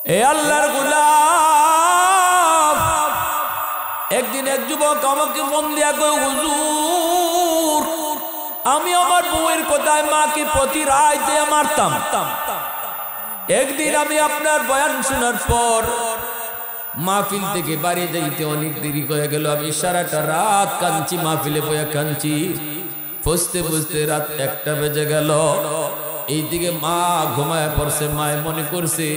এ আল্লাহর গোলাম, একদিন এক যুবক আমাকে ফোন দিয়া কই, হুজুর আমি আমার বউয়ের কথায় মাকে প্রতি রাতে মারতাম। একদিন আমি আপনার বয়ান শোনার পর মাহফিল থেকে বাড়ি যাইতে অনেক দেরি হয়ে গেল। আমি সারাটা রাত কাঁদছি, মাহফিলে বয়া কাঁদছি। বসতে বসতে রাত 1টা বেজে গেল। এইদিকে মা ঘুমায় পড়ছে। মায় মনে করছে,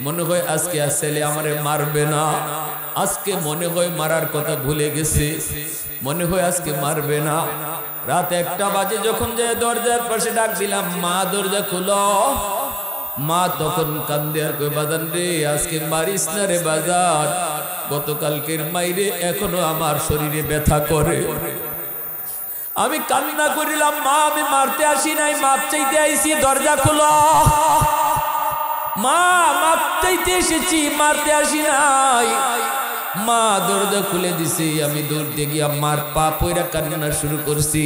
মনে হয় আজকে আর ছেলে আমারে মারবে না, আজকে মনে হয় মারার কথা ভুলে গেছে, মনে হয় আজকে মারবে না। রাত 1টা বাজে যখন যে দরজার পাশে ডাক দিলাম, মা দরজা খুলো। মা তখন কান্দে আর কই, বাজান রে আজকে মারিস না রে বাজার, গতকালকের মাইরে এখনো আমার শরীরে ব্যথা করে। আমি কান্না করিলাম, মা আমি মারতে আসি নাই, মাপ চাইতে আইছি, দরজা খুলো। মা মাপ চাইতে এসেছি, মারতে আসি নাই। মা দরজা খুলে দিছে। আমি দৌড়তে গিয়ে মার পা পয়রা কান্না শুরু করছি।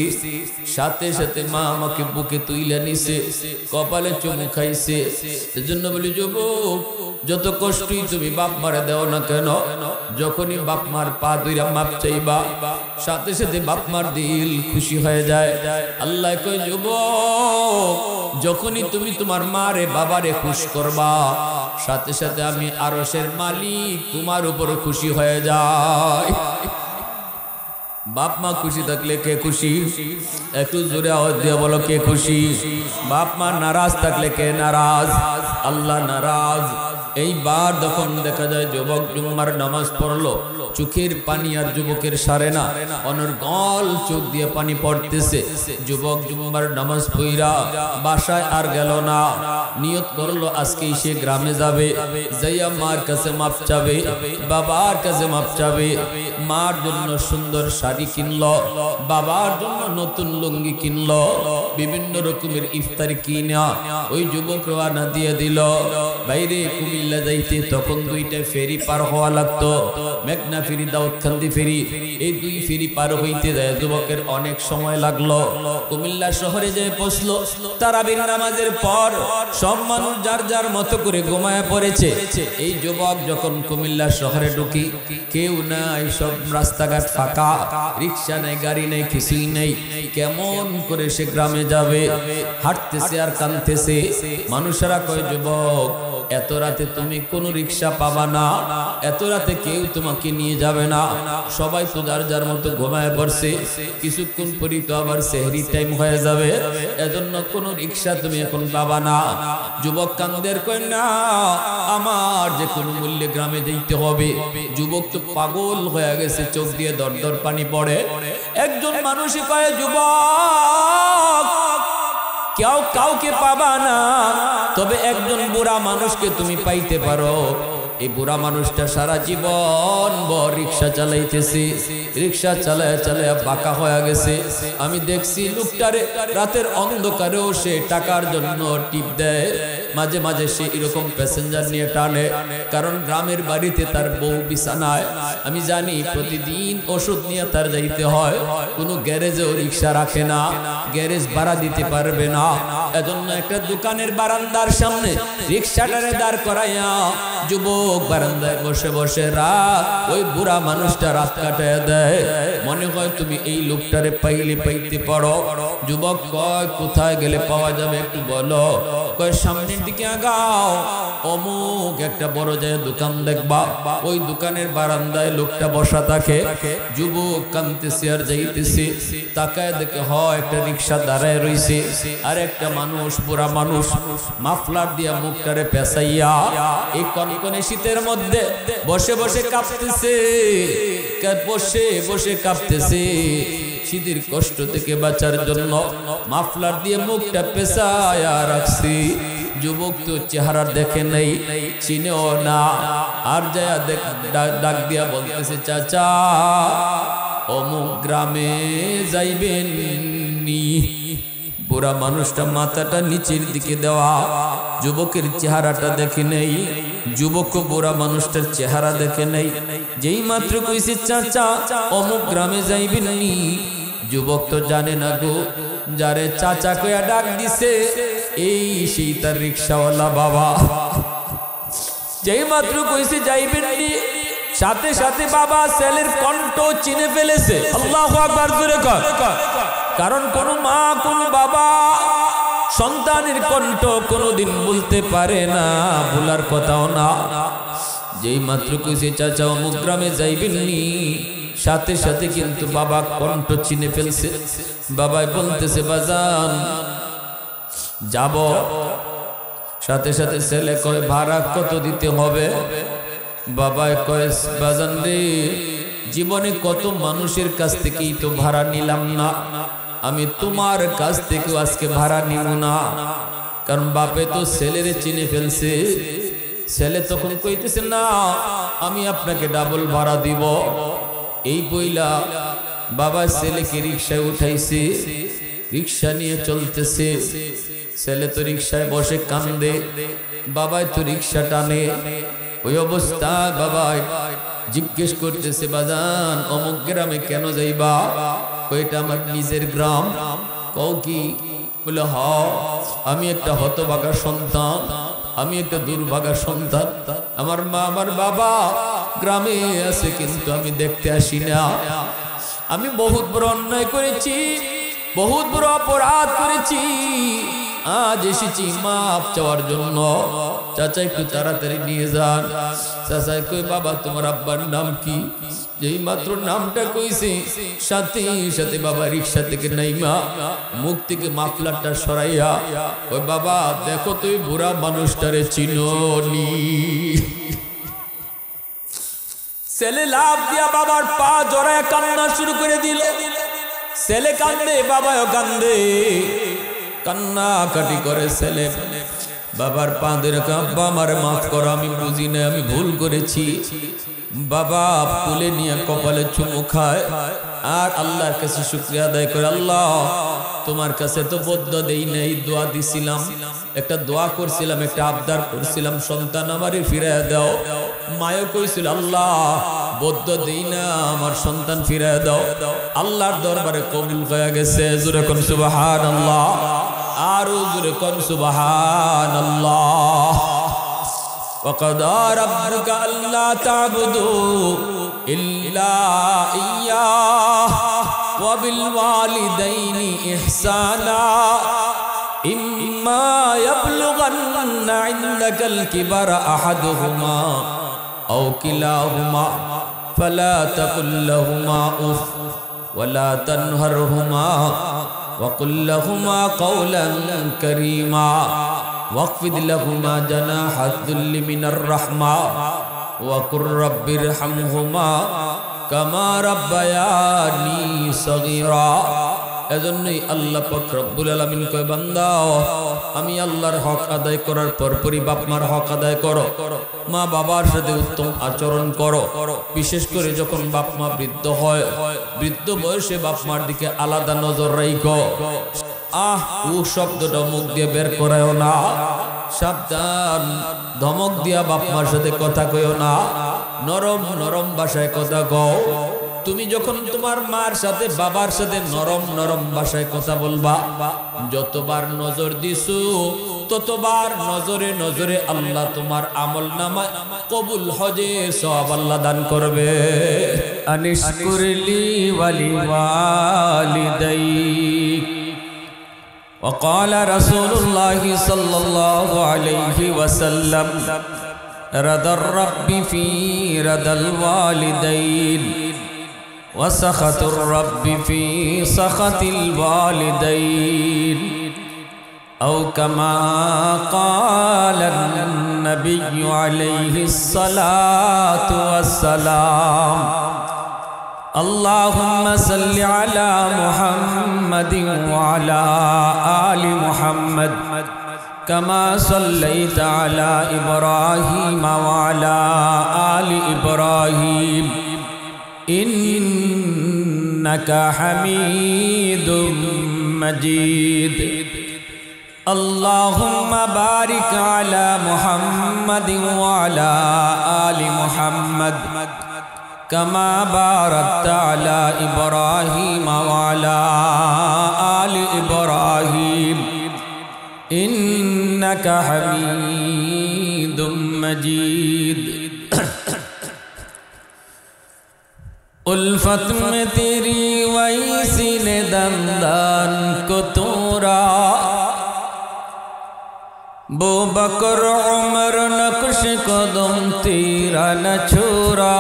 সাথে সাথে মা আমাকে বুকে তুইলা নিছে, কপালে চুমু খাইছে। সেজন্য বলি, যুবক যত কষ্টই তুমি বাপ মারে দেও না কেন, যখনই বাপ মার পা দুইরা মাপ চাইবা, সাথে সাথে বাপ মার দিল খুশি হয়ে যায়। আল্লাহ কয়, যুবক যখনই তুমি তোমার মারে বাবারে খুশ করবা, সাথে সাথে আমি আরশের মালিক তোমার উপর খুশি হয়ে যায়। বাপ মা খুশি থাকলে কে খুশি? একটু জোরে আওয়াজ দিয়ে বলো, কে খুশি? বাপ মা নারাজ থাকলে কে নারাজ? আল্লাহ নারাজ। এইবার যখন দেখা যায় যুবক জুম্মার নামাজ পড়লো, চোখের পানি আর যুবকের সারে না, অনর্গল চোখ দিয়ে পানি পড়তেছে। যুবক জুম্মার নামাজ পড়া বাসায় আর গেল না। নিয়ত করলো আজকে সে গ্রামে যাবে, যাইয়া মার কাছে মাপ চাবে, বাবার কাছে মাপ চাবে। মার জন্য সুন্দর শাড়ি কিনলো, বাবার জন্য নতুন লুঙ্গি কিনলো, বিভিন্ন রকমের ইফতারি কিনা ওই যুবক রওনা দিয়ে দিল। বাইরে কুমিল্লা যাইতে তখন 2টা ফেরি পার হওয়া লাগতো, মেঘনা ফেরি, দাউদকান্দি ফেরি। এই 2 ফেরি পার হইতে যায় যুবকের অনেক সময় লাগলো। কুমিল্লা শহরে যে পৌঁছলো, তারাবির নামাজের পর সব মানুষ যার যার মতো করে ঘুমায় পড়েছে। এই যুবক যখন কুমিল্লা শহরে ঢুকি, কেউ নাই, সব রাস্তাঘাট ফাঁকা, রিক্সা নাই, গাড়ি নাই, কিছুই নেই। কেমন করে সে গ্রামে যাবে? হাঁটতেছে আর কাঁদতেছে। মানুষেরা কয়, যুবক এত রাতে তুমি কোনো রিক্সা পাবা না, এত রাতে কেউ তোমাকে নিয়ে যাবে না, সবাই তো যার যার মতো ঘুমায় পড়ছে। কিছুক্ষণ পরই তো আবার সেহরি টাইম হয়ে যাবে, এজন্য কোনো রিক্সা তুমি এখন পাবা না। যুবক কান্দের কয়, না আমার যে কোনো মূল্যে গ্রামে যেতে হবে। যুবক তো পাগল হয়ে গেছে, চোখ দিয়ে দর দর পানি পড়ে। একজন মানুষই কয়, যুবক কেউ কাউকে পাবা না, তবে একজন বুড়া মানুষকে তুমি পাইতে পারো। এই বুড়া মানুষটা সারা জীবন ভর রিক্সা চালাইতেছে, রিক্সা চালায় চালায় বাঁকা হয়ে গেছে। আমি দেখছি লোকটারে রাতের অন্ধকারেও সে টাকার জন্য টিপ দেয়। মাঝে মাঝে সে এরকম প্যাসেঞ্জার নিয়ে টানে, কারণ গ্রামের বাড়িতে তার বউ বিছানায়। আমি জানি প্রতিদিন ওষুধ নিয়ে তার যাইতে হয়। কোনো গ্যারেজেও রিক্সা রাখে না, গ্যারেজ ভাড়া দিতে পারবে না। এজন্য একটা দোকানের বারান্দার সামনে রিক্সাটারে দাঁড় করাইয়া যুবক বারান্দায় বসে বসে রাত ওই বুড়া মানুষটা রাত কাটায় দেয়। মনে হয় তুমি এই লোকটারে পাইলে পাইতে পারো। যুবক কয়, কোথায় গেলে পাওয়া যাবে একটু বলো। কয়, সামনের দিকে আগাও, অমুক একটা বড় যায় দোকান দেখবা, ওই দোকানের বারান্দায় লোকটা বসা থাকে। যুবক কাঁদতেছে আর যাইতেছে, তাকায় দেখে হয় একটা রিক্সা দাঁড়ায় রইছে, আর একটা মানুষ, বুড়া মানুষ, মাফলার দিয়া মুখটারে পেঁচাইয়া এই কনকনে শীতের মধ্যে বসে বসে কাঁপতেছে, বসে বসে কাঁপতেছে। শীতের কষ্ট থেকে বাঁচার জন্য মাফলার দিয়ে মুখটা পেঁচায়া রাখছি। যুবক তো চেহারা দেখে নাই, চিনেও না। আর যায়া ডাক দিয়া বলতেছে, চাচা অমুক গ্রামে যাইবেন নি? বুড়া মানুষটা মাথাটা নিচের দিকে দেওয়া, যুবকের চেহারাটা দেখে নেই। যুবক বুড়া মানুষটার চেহারা দেখে নেই। যেই মাত্র কইছে, চাচা অমুক গ্রামে যাইবেন নি, যুবক তো জানে না গো, যারে চাচা কইয়া ডাক দিছে এই সেই তার রিক্সাওয়ালা বাবা। যেই মাত্র কইছে যাইবেন নি সাথে সাথে বাবা ছেলের কণ্ঠ চিনে ফেলেছে। আল্লাহু আকবার জোরে কর। কারণ কোন মা কোন বাবা সন্তানের কণ্ঠ কোনোদিন বলতে পারে না, ভুলার কথাও না। যেই মাত্র কইছে চাচা অমুক গ্রামে যাইবেন নি সাথে সাথে কিন্তু বাবা কণ্ঠ চিনে ফেলছে। বাবাই বলতেছে বাজান যাব। সাথে সাথে ছেলে কয় ভাড়া কত দিতে হবে? বাবাই কয় বাজান রে জীবনে কত মানুষের কাছ থেকেই তো ভাড়া নিলাম না, আমি তোমার কাছ থেকেও আজকে ভাড়া নিব না। কারণ বাপে তো ছেলেরে চিনে ফেলছে। ছেলে তখন কইতেছে না আমি আপনাকে ডাবল ভাড়া দিব। এই বইলা বাবা ছেলেকে রিকশায় উঠাইছে, রিকশা নিয়ে চলতেছে। ছেলে তো রিকশায় বসে কান্দে, বাবাই তো রিকশা টানে। ওই অবস্থা বাবাই জিজ্ঞেস করতেছে বাজান অমুক গ্রামে কেন যাইবা? ওইটা আমার নিজের গ্রাম। কও কি? বলে হ আমি একটা হতভাগা সন্তান, আমি একটা দুর্ভাগা সন্তান। আমার মা আমার বাবা গ্রামে আছে কিন্তু আমি দেখতে আসি না। আমি বহুত বড় অন্যায় করেছি, বহুত বড় অপরাধ করেছি, আজ এসেছি মাপ চাওয়ার জন্য। চাচা একটু তাড়াতাড়ি নিয়ে যান। চাচা কই বাবা তোমার আব্বার নাম কি? যেই মাত্র নামটা কইছে সাথে সাথে বাবা রিকশা থেকে নাইমা মুখ থেকে মাফলারটা সরাইয়া ওই বাবা দেখো তুই বুড়া মানুষটারে চিনোনি। ছেলে লাভ দিয়া বাবার পা জড়ায় কান্না শুরু করে দিল। ছেলে কান্দে বাবাও কান্দে, কান্না কাটি করে ছেলে। বাবার পা ধরে আব্বা আমারে মাফ করো, আমি বুঝি না, আমি ভুল করেছি। বাবা তুলে নিয়ে কপালে চুমু খায় আর আল্লাহর কাছে শুকরিয়া আদায় করে। আল্লাহ তোমার কাছে তো বদ্ধ দেই নাই, দোয়া দিছিলাম, একটা দোয়া করছিলাম, একটা আবদার করছিলাম সন্তান আমারে ফিরাইয়া দাও। মায়ও কইছিল আল্লাহ বদ্ধ দেই না, আমার সন্তান ফিরাইয়া দাও। আল্লাহর দরবারে কবুল হয়ে গেছে। জোরে কোন সুবহানাল্লাহ, আরো জোরে কোন সুবহানাল্লাহ। وقضى ربك ألا تعبدوا إلا إياه وبالوالدين إحسانا إما يبلغن عندك الكبر أحدهما أو كلاهما فلا تقل لهما أف ولا تنهرهما وقل لهما قولا كريما واخفض لهما جناح الذل من الرحمة وقل رب ارحمهما كما ربياني صغيرا। এজন্যই আল্লাহ পাক রব্বুল আলামিন কয় বান্দা আমি আল্লাহর হক আদায় করার পরপরই বাপ মার হক আদায় করো, মা বাবার সাথে উত্তম আচরণ করো। বিশেষ করে যখন বাপ মা বৃদ্ধ হয়, বৃদ্ধ বয়সে বাপ মার দিকে আলাদা নজর রাখো। ও শব্দটা মুখ দিয়ে বের করায়ও না, সাবধান। ধমক দিয়া বাপ মার সাথে কথা কইও না, নরম নরম ভাষায় কথা কও। তুমি যখন তোমার মার সাথে বাবার সাথে নরম নরম ভাষায় কথা বলবা, যতবার নজর দিছো ততবার নজরে নজরে আল্লাহ তোমার আমল নামা কবুল হজের সওয়াব আল্লাহ দান করবে। আনিশকুরলি ওয়ালি ওয়ালিদাইক। وقال رسول الله صلى الله عليه وسلم رضا الرب في رضا الوالدين وسخط الرب في سخط الوالدين أو كما قال النبي عليه الصلاة والسلام اللهم صل على محمد وعلى آل محمد كما صليت على إبراهيم وعلى آل إبراهيم إنك حميد مجيد اللهم بارك على محمد وعلى آل محمد كما باركت على إبراهيم وعلى آل إبراهيم إنك حميد मजीद। उल्फत में तेरी वही सीने दंदान को तोरा, बो बकर उमर नक्श कदम तेरा न छोरा।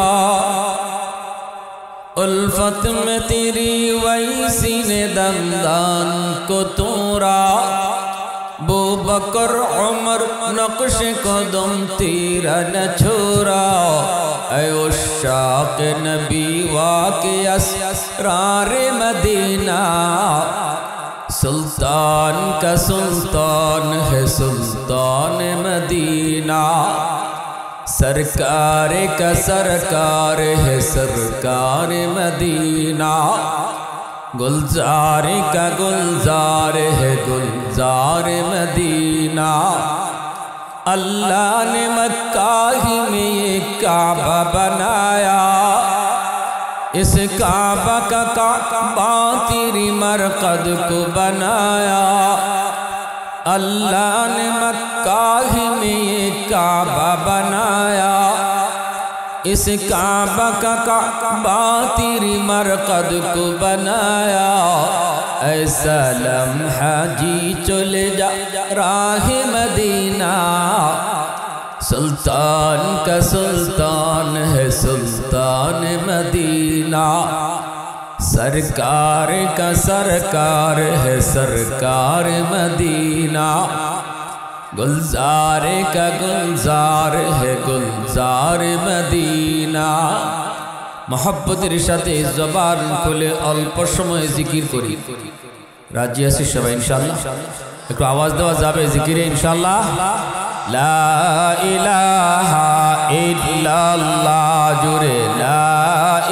उल्फत में तेरी वही सीने दंदान को तोरा, बो बकर उमर नक्श कदम तेरा न छोरा। ऐ उश्शाक़ नबी वाक़े असरार मदीना, सुल्तान का सुल्तान है सुल्तान मदीना। सरकार का सरकार है सरकार मदीना, गुलजार का गुलजार है गुलजार मदीना। अल्लाह ने मक्का ही में ये काबा बनाया, इस काबा का काबा तेरी मरकद को बनाया। अल्लाह ने मक्का ही में ये काबा बनाया, इस काबा का काबा तेरी मरकद को बनाया। ऐसा लम्हा जी चले जा राह मदीना, सुल्तान का सुल्तान है सुल्तान मदीना। सरकार का सरकार है सरकार मदीना, गुलजार का गुलजार है गुलजार मदीना। मोहब्बतेर साथे ज़बान खुले अल्प समय जिकिर करी। राजी आছি সবাই ইনশাআল্লাহ? একটু আওয়াজ দেওয়া যাবে জিকিরে ইনশাআল্লাহ? লা ইলাহা ইল্লাল্লাহ জুরে লা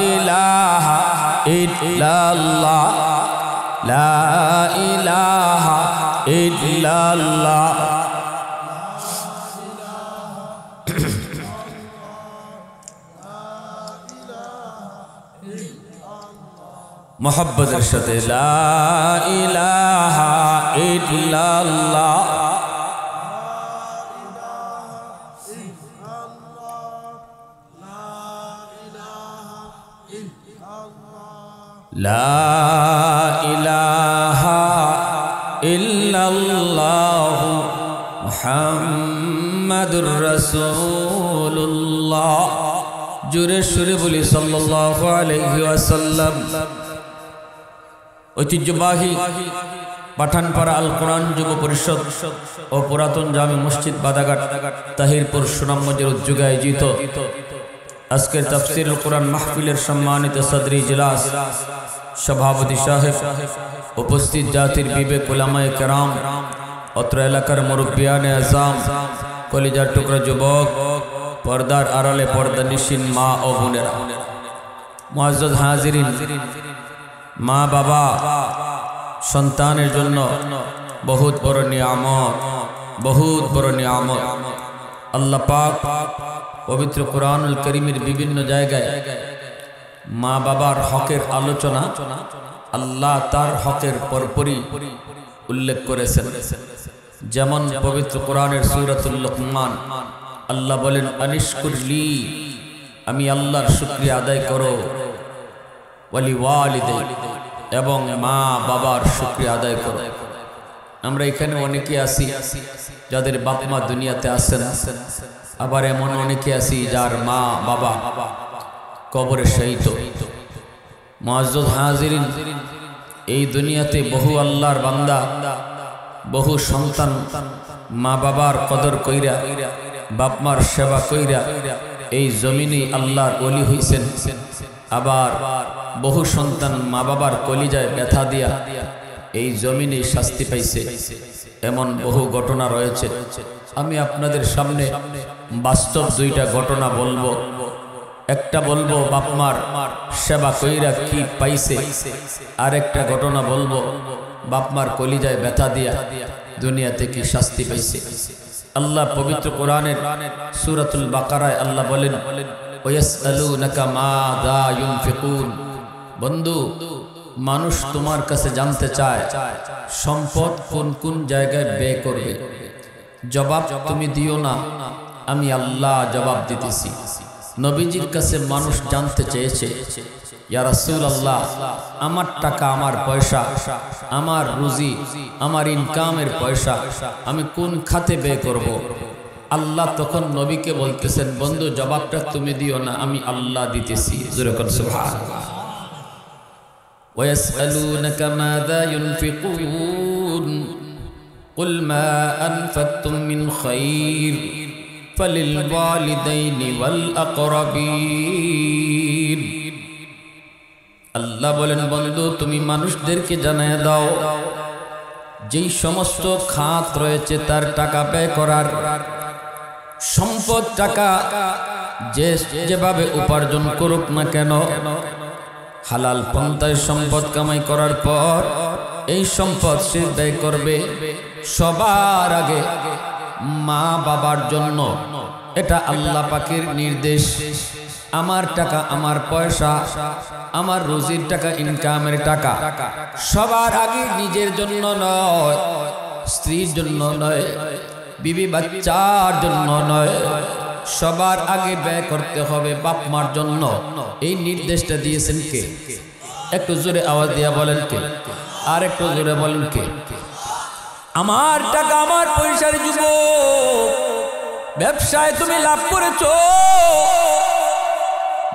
ইলাহা ইল্লাল্লাহ, লা ইলাহা ইল্লাল্লাহ। मोहब्बतेर साथे ला इलाहा इल्लाल्लाह, ला इलाहा इल्लल्लाह मुहम्मदुर रसूलुल्लाह। जुरे सुरे बोली सल्लल्लाहु अलैहि वसल्लम। ঐতিহ্যবাহী পাঠানপাড়া আল কোরআন যুব পরিষদ ও পুরাতন জামে মসজিদ বাদাঘাট তাহিরপুর সুনামগঞ্জের উদ্যোগে আয়োজিত আজকের তাফসীরুল কোরআন মাহফিলের সম্মানিত সদরি ইজলাস, সভাপতি সাহেব, উপস্থিত জাতির বিবেক উলামায়ে কেরাম, অত্র এলাকার মুরব্বিয়ানে আযম, কলিজার টুকরা যুবক, পর্দার আড়ালে পর্দানিশীন মা ও বোনেরা, মুআজ্জাজ হাজিরিন। মা বাবা সন্তানের জন্য বহুত বড় নিয়ামত, বহুত বড় নিয়ামত। আল্লাহ পাক পবিত্র কোরআনুল কারীমের বিভিন্ন জায়গায় মা বাবার হকের আলোচনা আল্লাহ তার হকের পরপরই উল্লেখ করেছেন। যেমন পবিত্র কোরআনের সূরাতুল লুকমান আল্লাহ বলেন, আনিশকুরলি, আমি আল্লাহর শুকরিয়া আদায় করো, ওয়ালি ওয়ালিদাই, এবং মা বাবার শুকরিয়া আদায় করো। আমরা এখানে অনেকে আছি যাদের বাপ মা দুনিয়াতে আছেন, আবার এমন অনেকে আছি যার মা বাবা কবরে শহীদ। মুআজ্জাজ হাজিরিন, এই দুনিয়াতে বহু আল্লাহর বান্দা, বহু সন্তান মা বাবার কদর কইরা, বাপ মার সেবা কইরা এই জমিনে আল্লাহর ওলি হইছেন। আবার বহু সন্তান মা বাবার কলিজায় ব্যথা দিয়া এই জমিনে শাস্তি পাইছে। এমন বহু ঘটনা রয়েছে। আমি আপনাদের সামনে বাস্তব দুইটা ঘটনা বলবো। একটা বলবো বাপ মার সেবা কইরা কি পাইছে, আর একটা ঘটনা বলবো বাপ মার কলিজায় ব্যথা দিয়া দুনিয়াতে কি শাস্তি পাইছে। আল্লাহ পবিত্র কোরআনের সূরাতুল বাকারায় আল্লাহ বলেন, ওয়াসআলুনাকা মাযা ইউনফিকুন। বন্ধু, মানুষ তোমার কাছে জানতে চায় সম্পদ কোন কোন জায়গায় ব্যয় করবে। জবাব তুমি দিও না আমি আল্লাহ জবাব দিতেছি। নবীজির কাছে মানুষ জানতে চেয়েছে, ইয়া রাসূলুল্লাহ, আমার টাকা, আমার পয়সা, আমার রুজি, আমার ইনকামের পয়সা আমি কোন খাতে ব্যয় করব? আল্লাহ তখন নবীকে বলতেছেন, বন্ধু জবাবটা তুমি দিও না, আমি আল্লাহ দিতেছি। জোরে কোন সুবহানাল্লাহ। ওয়ায়াসআলুনাকা মাযা ইউনফিকুন কুল মা আনফাকতুম মিন খায়র ফালিল ওয়ালিদাইনি ওয়াল আকরাবিন। আল্লাহ বলেন, বন্ধু তুমি মানুষদেরকে জানায় দাও যেই সমস্ত খাত রয়েছে তার টাকা ব্যয় করার, সম্পদ টাকা যেভাবে উপার্জন করুক না কেন, হালাল পন্থায় সম্পদ কামাই করার পর এই সম্পদ সে ব্যয় করবে সবার আগে মা বাবার জন্য। এটা আল্লাহ পাকের নির্দেশ। আমার টাকা, আমার পয়সা, আমার রুজির টাকা, ইনকামের টাকা সবার আগে নিজের জন্য নয়, স্ত্রীর জন্য নয়, বিবি বাচ্চার জন্য নয়, সবার আগে ব্যয় করতে হবে বাপ মার জন্য। এই নির্দেশটা দিয়েছেন কে? একটু জোরে আওয়াজ দিয়া বলেন কে? আর একটু জোরে বলেন কে? আমার টাকা, আমার পয়সার যুবক, ব্যবসায় তুমি লাভ করেছো,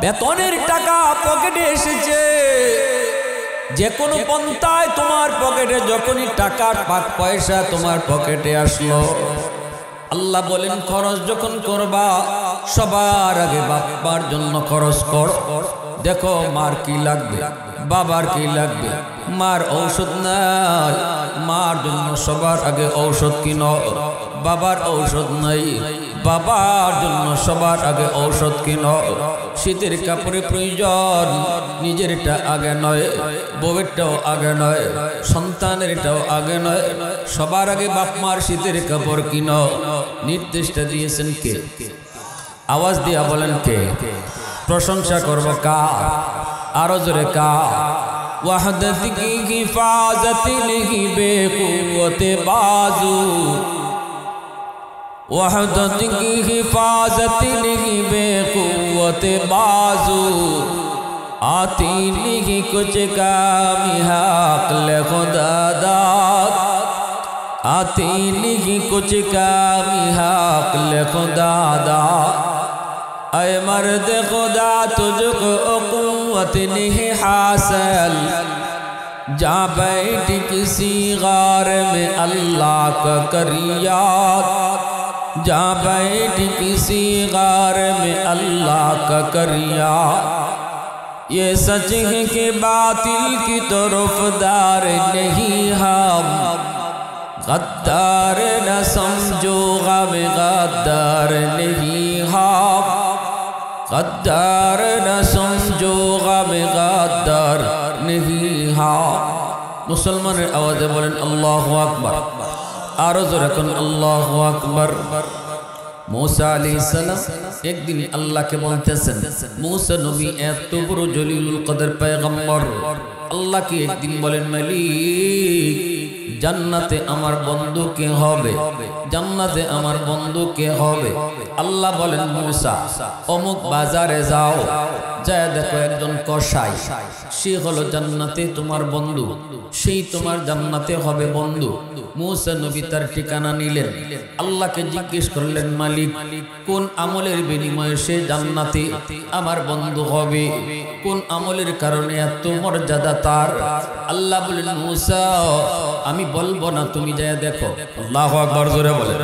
বেতনের টাকা পকেটে এসেছে, যে কোনো পন্থায় তোমার পকেটে যখনই টাকার পয়সা তোমার পকেটে আসলো, আল্লাহ বলেন খরচ যখন করবা সবার আগে বাবার জন্য খরচ কর। দেখো মার কি লাগবে, বাবার কি লাগবে, মার ঔষধ নাই, মার জন্য সবার আগে ঔষধ কিনো। বাবার ঔষধ নাই, বাবার জন্য সবার আগে ঔষধ কিনো। শীতের কাপড়ের প্রয়োজন, নিজেরটা আগে নয়, বউয়েরটাও আগে নয়, সন্তানেরটাও আগে নয়, সবার আগে বাপ মার শীতের কাপড় কিনো। নির্দেশটা দিয়েছেন কে? আওয়াজ দিয়া বলেন কে? প্রশংসা করবো কার? আরো জোরে কার? ওয়াহদত কি হিফাজত নেহি বেকুওতে বাজু, वहदत की हिफाजत नहीं बेकुवते बाजू, आती नहीं कुछ कामी हक ले खुदा दाद, आती नहीं कुछ कामी हक ले खुदा दाद। ऐ मर्द खुदा तुझको कुव्वत नहीं हासिल, जा बैठी किसी गार में अल्लाह का करियात, जा बैठी किसी गार में अल्लाह का करिया। ये सच है कि बातिल की तरफदार नहीं हम, गद्दार न समझो गम गद्दार नहीं हम, गद्दार न समझो गम गद्दार नहीं हम। मुसलमाনের আওয়াজে বলেন আল্লাহু আকবার। আরো জোরে কোন আল্লাহু আকবার। मूसा अलैहिस सलाम एक दिन अल्लाह के बोलतेছেন, मूसा नबी এত বড় জলিলুল কদর পয়গম্বর, আল্লাহ কি একদিন বলেন, মালিক জান্নাতে আমার বন্ধু কে হবে, জান্নাতে আমার বন্ধু কে হবে? আল্লাহ বলেন, मूसा অমুক বাজারে যাও, যায় দেখো একজন কসাই, সে হলো জান্নাতে তোমার বন্ধু, সেই তোমার জান্নাতে হবে বন্ধু। मूसा नबी तार ठिकाना निलेन, अल्लाह के जिज्ञेस करलेन, मालिक कोन आमलेर बिनिमये से जान्नाते आमार बंधु होबे, कोन आमलेर कारणे एत मर्यादा तार? अल्लाह बोलेन, मूसा आमी बोलबो ना, तुमी जाया देखो। अल्लाहु আকবার जोरे बोलेन।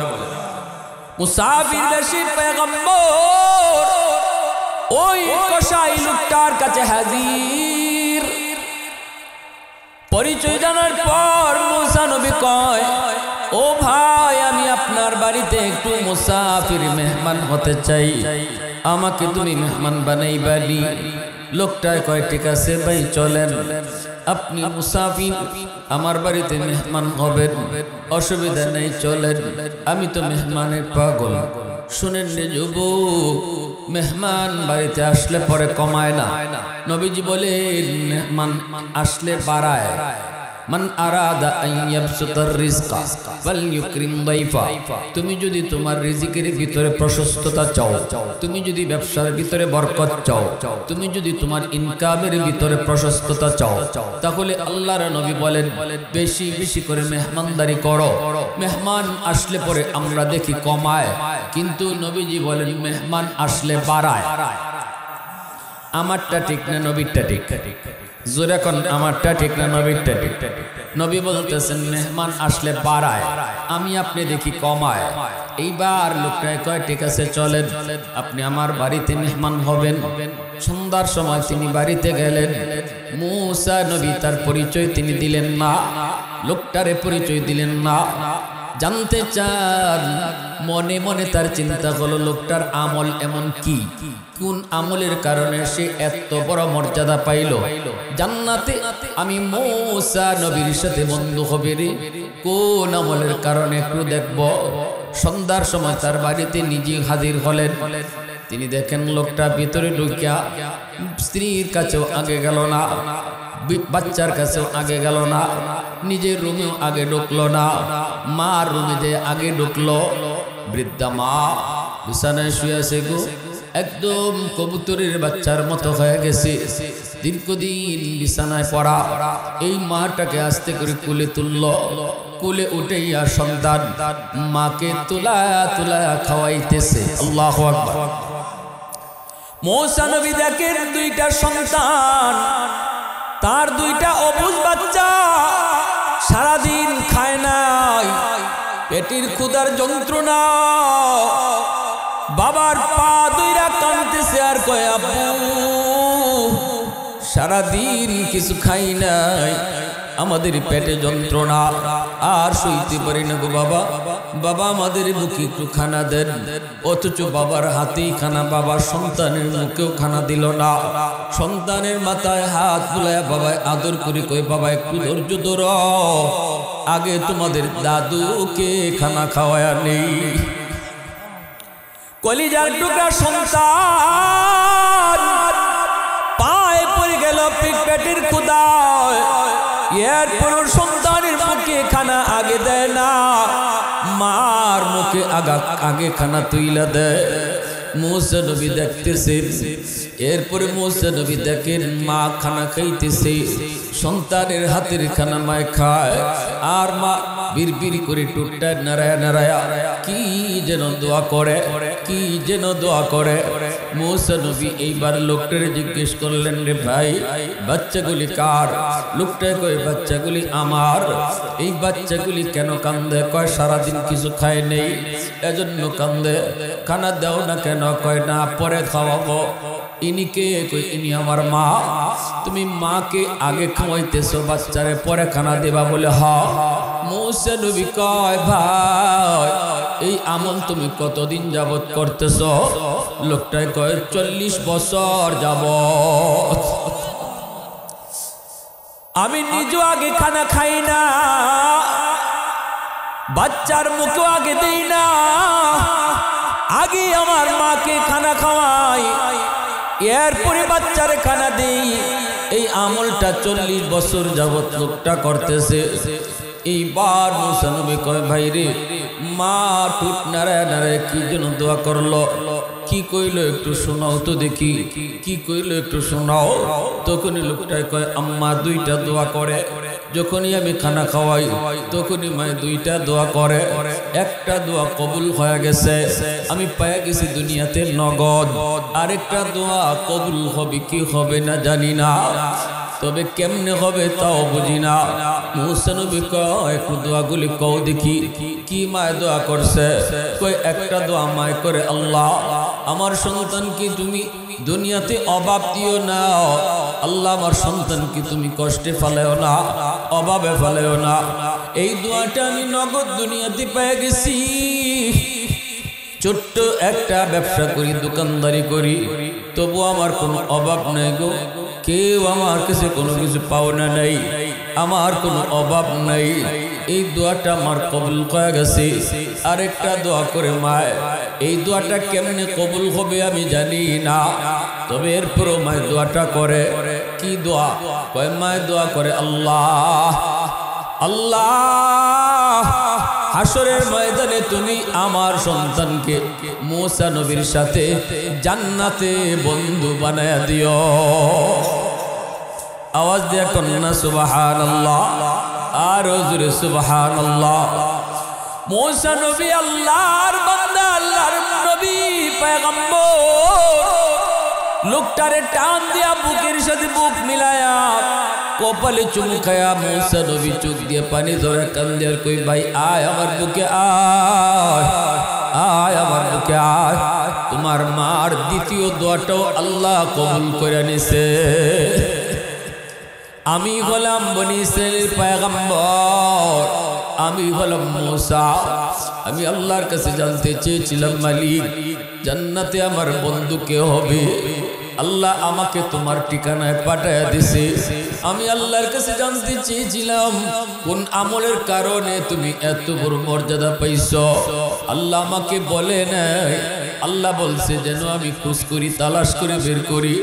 मुसाफिर बेशी पैगम्बर ओई कसाई लोकटार काछे हाजिर। परिचय জানার পর मूसा नबी কয়, ও ভাই আমি আপনার বাড়িতে একটু মুসাফির মেহমান হতে চাই, আমাকে তুমি মেহমান বানাইবানি। লোকটা কয়, ঠিক আছে ভাই চলেন, আপনি মুসাফির আমার বাড়িতে মেহমান হবেন, অসুবিধা নেই চলেন, আমি তো মেহমানের পাগল। শুনেন রে যুবক, মেহমান বাড়িতে আসলে পরে কমায় না, নবীজি বলেন মেহমান আসলে বাড়ায়। মান আরাদা আন ইয়াবসুতার রিজকা ফালইউকরিম দাইফা। তুমি যদি তোমার রিজিকের ভিতরে প্রশস্ততা চাও, তুমি যদি ব্যবসার ভিতরে বরকত চাও, তুমি যদি তোমার ইনকামের ভিতরে প্রশস্ততা চাও, তাহলে আল্লাহর নবী বলেন বেশি বেশি করে মেহমানদারি করো। মেহমান আসলে পরে আমরা দেখি কমায়, কিন্তু নবীজি বলেন মেহমান আসলে বাড়ায়। আমারটা ঠিক না নবীরটা ঠিক? জোরে কোন আমারটা ঠিক না নবীরটা ঠিক? নবী বলতেছেন মেহমান আসলে বাড়ায়, আমি আপনি দেখি কমায়। এইবার লোকটায় কয় ঠিক আছে চলেন, আপনি আমার বাড়িতে মেহমান হবেন। সন্ধ্যার সময় তিনি বাড়িতে গেলেন। মূসা নবী তার পরিচয় তিনি দিলেন না, লোকটারে পরিচয় দিলেন না। জানতে চান, মনে মনে তার চিন্তা হলো লোকটার আমল এমন কি, কোন আমলের কারণে সে এত বড় মর্যাদা পাইল জান্নাতে। আমি মূসা নবীর সাথে বন্ধু হবে রে, কোন আমলের কারণে একটু দেখব। সন্ধ্যার সময় তার বাড়িতে নিজে হাজির হলেন। তিনি দেখেন লোকটা ভিতরে ঢুকিয়া স্ত্রীর কাছেও আগে গেল না, বাচ্চার কাছেও আগে গেল না, নিজের রুমেও আগে ঢুকলো না, মার রুমে যে আগে ঢুকলো। বৃদ্ধা মা বিছানায় শুয়ে আছে গো, একদম কবুতরের বাচ্চার মতো হয়ে গেছে, দীর্ঘদিন বিছানায় পড়া। এই মাটাকে আস্তে করে কোলে তুলল, কোলে উঠেইয়া সন্তান মাকে তুলায়া তুলায়া খাওয়াইতেছে। আল্লাহু আকবার। মূসা নবী দেখেন দুইটা সন্তান, তার দুইটা অবুঝ বাচ্চা, সারাদিন খায় নাই, পেটের ক্ষুধার যন্ত্রণা। বাবার পা দুইরা কাঁদতেছে আর কয় আব্বু সারাদিন কিছু খাই নাই, আমাদের পেটে যন্ত্রণা আর সইতে পারি না গো বাবা, বাবা আমাদের মুখে একটু খানা দেন। অথচ বাবার হাতেই খানা, বাবার সন্তানের মুখেও খানা দিল না। সন্তানের মাথায় হাত বুলায় বাবায় আদর করে কয় বাবা একটু ধৈর্য ধর, আগে তোমাদের দাদুকে খানা খাওয়ায়া নেই। কলিজার টুকরা সন্তান পায়ে পড়ে গেল পেটের ক্ষুধায়, এরপর সন্তানের মুখে খানা আগে দেয় না, মার মুখে আগে খানা তুইলা দেয়। মূসা নবী দেখতেছেন। এরপরে মূসা নবী দেখেন মা খানা খাইতেছে, সন্তানের হাতের খানা মায় খায়, আর মা বিড়বিড় করে টুটটা নারায়া নারায়া কি যেন দোয়া করে, কি যেন দোয়া করে। মূসা নবী এইবার লোকটারে জিজ্ঞেস করলেন, রে ভাই বাচ্চাগুলি কার? লোকটায় কয় বাচ্চাগুলি আমার। এই বাচ্চাগুলি কেন কান্দে? কয় সারাদিন কিছু খায় নেই এজন্য কান্দে। খানা দাও না কেন? কয় না পরে খাওয়াবো। ইনি কে? কই ইনি আমার মা। তুমি মাকে আগে খাওয়াইতেছো, বাচ্চারে পরে খানা দেবা বলে? হ্যাঁ। মূসা নবী কয় ভাই এই আমল তুমি কতদিন যাবত করতেছ? লোকটাই কয় 40 বছর যাবত। আমি নিজে আগে খানা খাই না, বাচ্চার মুখে আগে দেই না, আগে আমার মাকে খানা খাওয়াই, এরপরে বাচ্চারে খানা দেই। এই আমলটা 40 বছর যাবত লোকটা করতেছে। এইবার মূসা নবী কয় ভাই রে, মা টুট নারায় নারায় কি যেন দোয়া করলো, কি কইলো একটু শোনাও তো দেখি, কি কইলো একটু শোনাও। তখনই লোকটাই কয় আম্মা দুইটা দোয়া করে, যখনই আমি খানা খাওয়াই তখনই মায়ে দুইটা দোয়া করে। একটা দোয়া কবুল হয়ে গেছে, আমি পেয়ে গেছি দুনিয়াতে নগদ। আরেকটা দোয়া কবুল হবে কি হবে না জানি না, তবে কেমনে হবে তাও বুঝি না। মূসা নবী কয় একটু দোয়াগুলি কও দেখি। কি মায় দোয়া করছে? কই একটা দোয়া মায় করে, আল্লাহ আমার সন্তানকে তুমি দুনিয়াতে অভাব দিও না, আল্লাহ আমার সন্তানকে তুমি কষ্টে ফেলেও না, অভাবে ফেলেও না। এই দোয়াটা আমি নগদ দুনিয়াতে পেয়ে গেছি। ছোট্ট একটা ব্যবসা করি, দোকানদারি করি, তবু আমার কোনো অভাব নাই গো। কেউ আমার কাছে কোনো কিছু পাওনা নাই, আমার কোনো অভাব নাই। এই দোয়াটা আমার কবুল হয়ে গেছে। আরেকটা দোয়া করে মায়, এই দোয়াটা কেমনে কবুল হবে আমি জানি না, তবে এরপরও মায় দোয়াটা করে। কি দোয়া? কয় মায় দোয়া করে, আল্লাহ আল্লাহ হাসরের ময়দানে তুমি আমার সন্তানকে মুসা নবীর সাথে জান্নাতে বন্ধু বানায়া দিও। আওয়াজ দিয়া কন্যা সুবহানাল্লাহ, আর জোরে সুবহানাল্লাহ। মুসা নবী আল্লাহর বান্দা, আল্লাহর নবী পয়গম্বর, লোকটারে টান দিয়া বুকের সাথে বুক মিলায়া কপালে চুমুখায়া মুসা নবী চোখ দিয়ে পানি ধরে কান্দে আর কই ভাই আয় আমার বুকে আয়, আয় আমার বুকে আয়। তোমার মার দ্বিতীয় দোয়াটাও আল্লাহ কবুল করে নিছে। আমি হলাম বনি ইসরাইলের পয়গম্বর, আমি হলাম মুসা। আমি আল্লাহর কাছে জানতে চেয়েছিলাম মালিক জান্নাতে আমার বন্ধু কে হবে। আল্লাহ আমাকে তোমার ঠিকানায় পাঠায়া দিছে। আমি আল্লাহর কাছে জানতে চেয়েছিলাম কোন আমলের কারণে তুমি এত বড় মর্যাদা পাইছো। আল্লাহ আমাকে বলে নাই, আল্লাহ বলছে যেন আমি খোঁজ করি, তালাশ করে বের করি।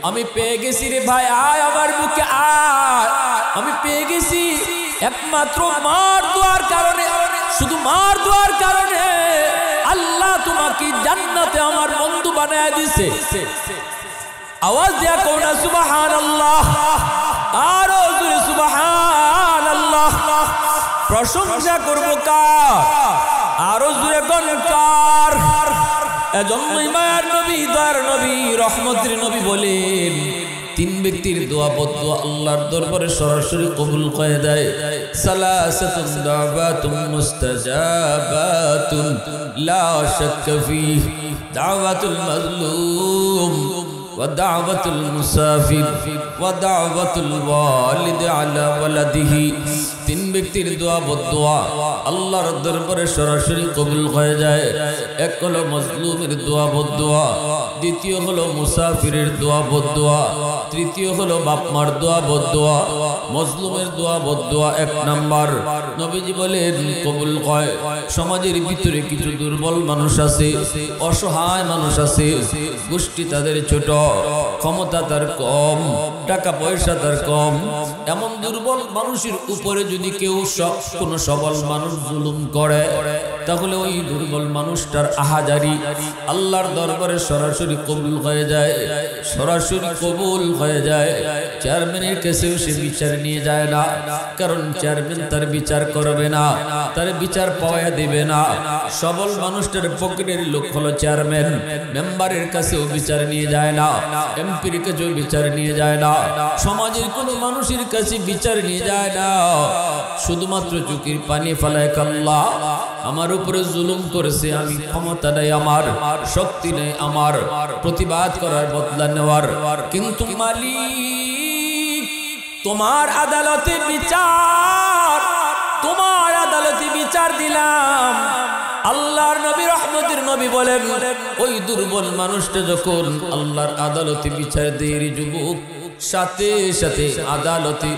আমি পেয়ে গেছি রে ভাই, আয় আমার বুকে আয়। আমি পেয়ে গেছি একমাত্র মার দোয়ার কারণে, শুধু মার দোয়ার কারণে আল্লাহ তোমাকে জান্নাতে আমার বন্ধু বানায় দিছে। আওয়াজ দিয়া কোনা সুবহানাল্লাহ, আরো জোরে সুবহানাল্লাহ। প্রশংসা করব কার? আরো জোরে কোন কার? এজন্যই মায়ার নবী, দয়ার নবী, রহমতের নবী বলেন তিন ব্যক্তির দোয়া বদদোয়া আল্লাহর দরবারে সরাসরি কবুল করে দেয়। সালাসাতুন দাওয়াতুম মুস্তাজাবাতুন লা শাক্কা ফীহি দাওয়াতুল মাজলুম ওয়া দাওয়াতুল মুসাফির ওয়া দাওয়াতুল ওয়ালিদ আলা ওয়ালাদিহি। তিন ব্যক্তির দোয়া বদদোয়া আল্লাহর দরবারে সরাসরি কবুল হয়ে যায়। এক হলো মজলুমের দোয়া বদদোয়া, দ্বিতীয় হলো মুসাফিরের দোয়া বদদোয়া, তৃতীয় হলো বাপমার দোয়া বদদোয়া। মজলুমের দোয়া বদদোয়া এক নাম্বার, নবীজি বলেন কবুল হয়। সমাজের ভিতরে কিছু দুর্বল মানুষ আছে, অসহায় মানুষ আছে, গোষ্ঠী তাদের ছোট, ক্ষমতা তার কম, টাকা পয়সা তার কম। এমন দুর্বল মানুষের উপরে যদি কেউ কোনো সবল মানুষ জুলুম করে, তাহলে ওই দুর্বল মানুষটার আহাজারি আল্লাহর দরবারে সরাসরি কবুল হয়ে যায়, সরাসরি কবুল হয়ে যায়। চেয়ারম্যানের কাছেও সে বিচার নিয়ে যায় না, কারণ চেয়ারম্যান তার বিচার করবে না, তার বিচার পাওয়া দেবে না। সবল মানুষটার পকেটের লোক হলো চেয়ারম্যান, মেম্বারের কাছেও বিচার নিয়ে যায় না, এমপির কাছেও বিচার নিয়ে যায় না, সমাজের কোনো মানুষের কাছে বিচার নিয়ে যায় না। শুধুমাত্র চোখের পানি ফেলায় আল্লাহ আমার উপরে জুলুম করেছে, আমি ক্ষমতা নেই আমার, শক্তি নেই আমার প্রতিবাদ করার, বদলা নেওয়ার। কিন্তু মালিক তোমার আদালতে বিচার, তোমার আদালতে বিচার দিলাম। আল্লাহর নবী রহমতের নবী বলেন ওই দুর্বল মানুষটা যখন আল্লাহর আদালতে বিচার দেয় রে যুবক, সাথে সাথে আদালতে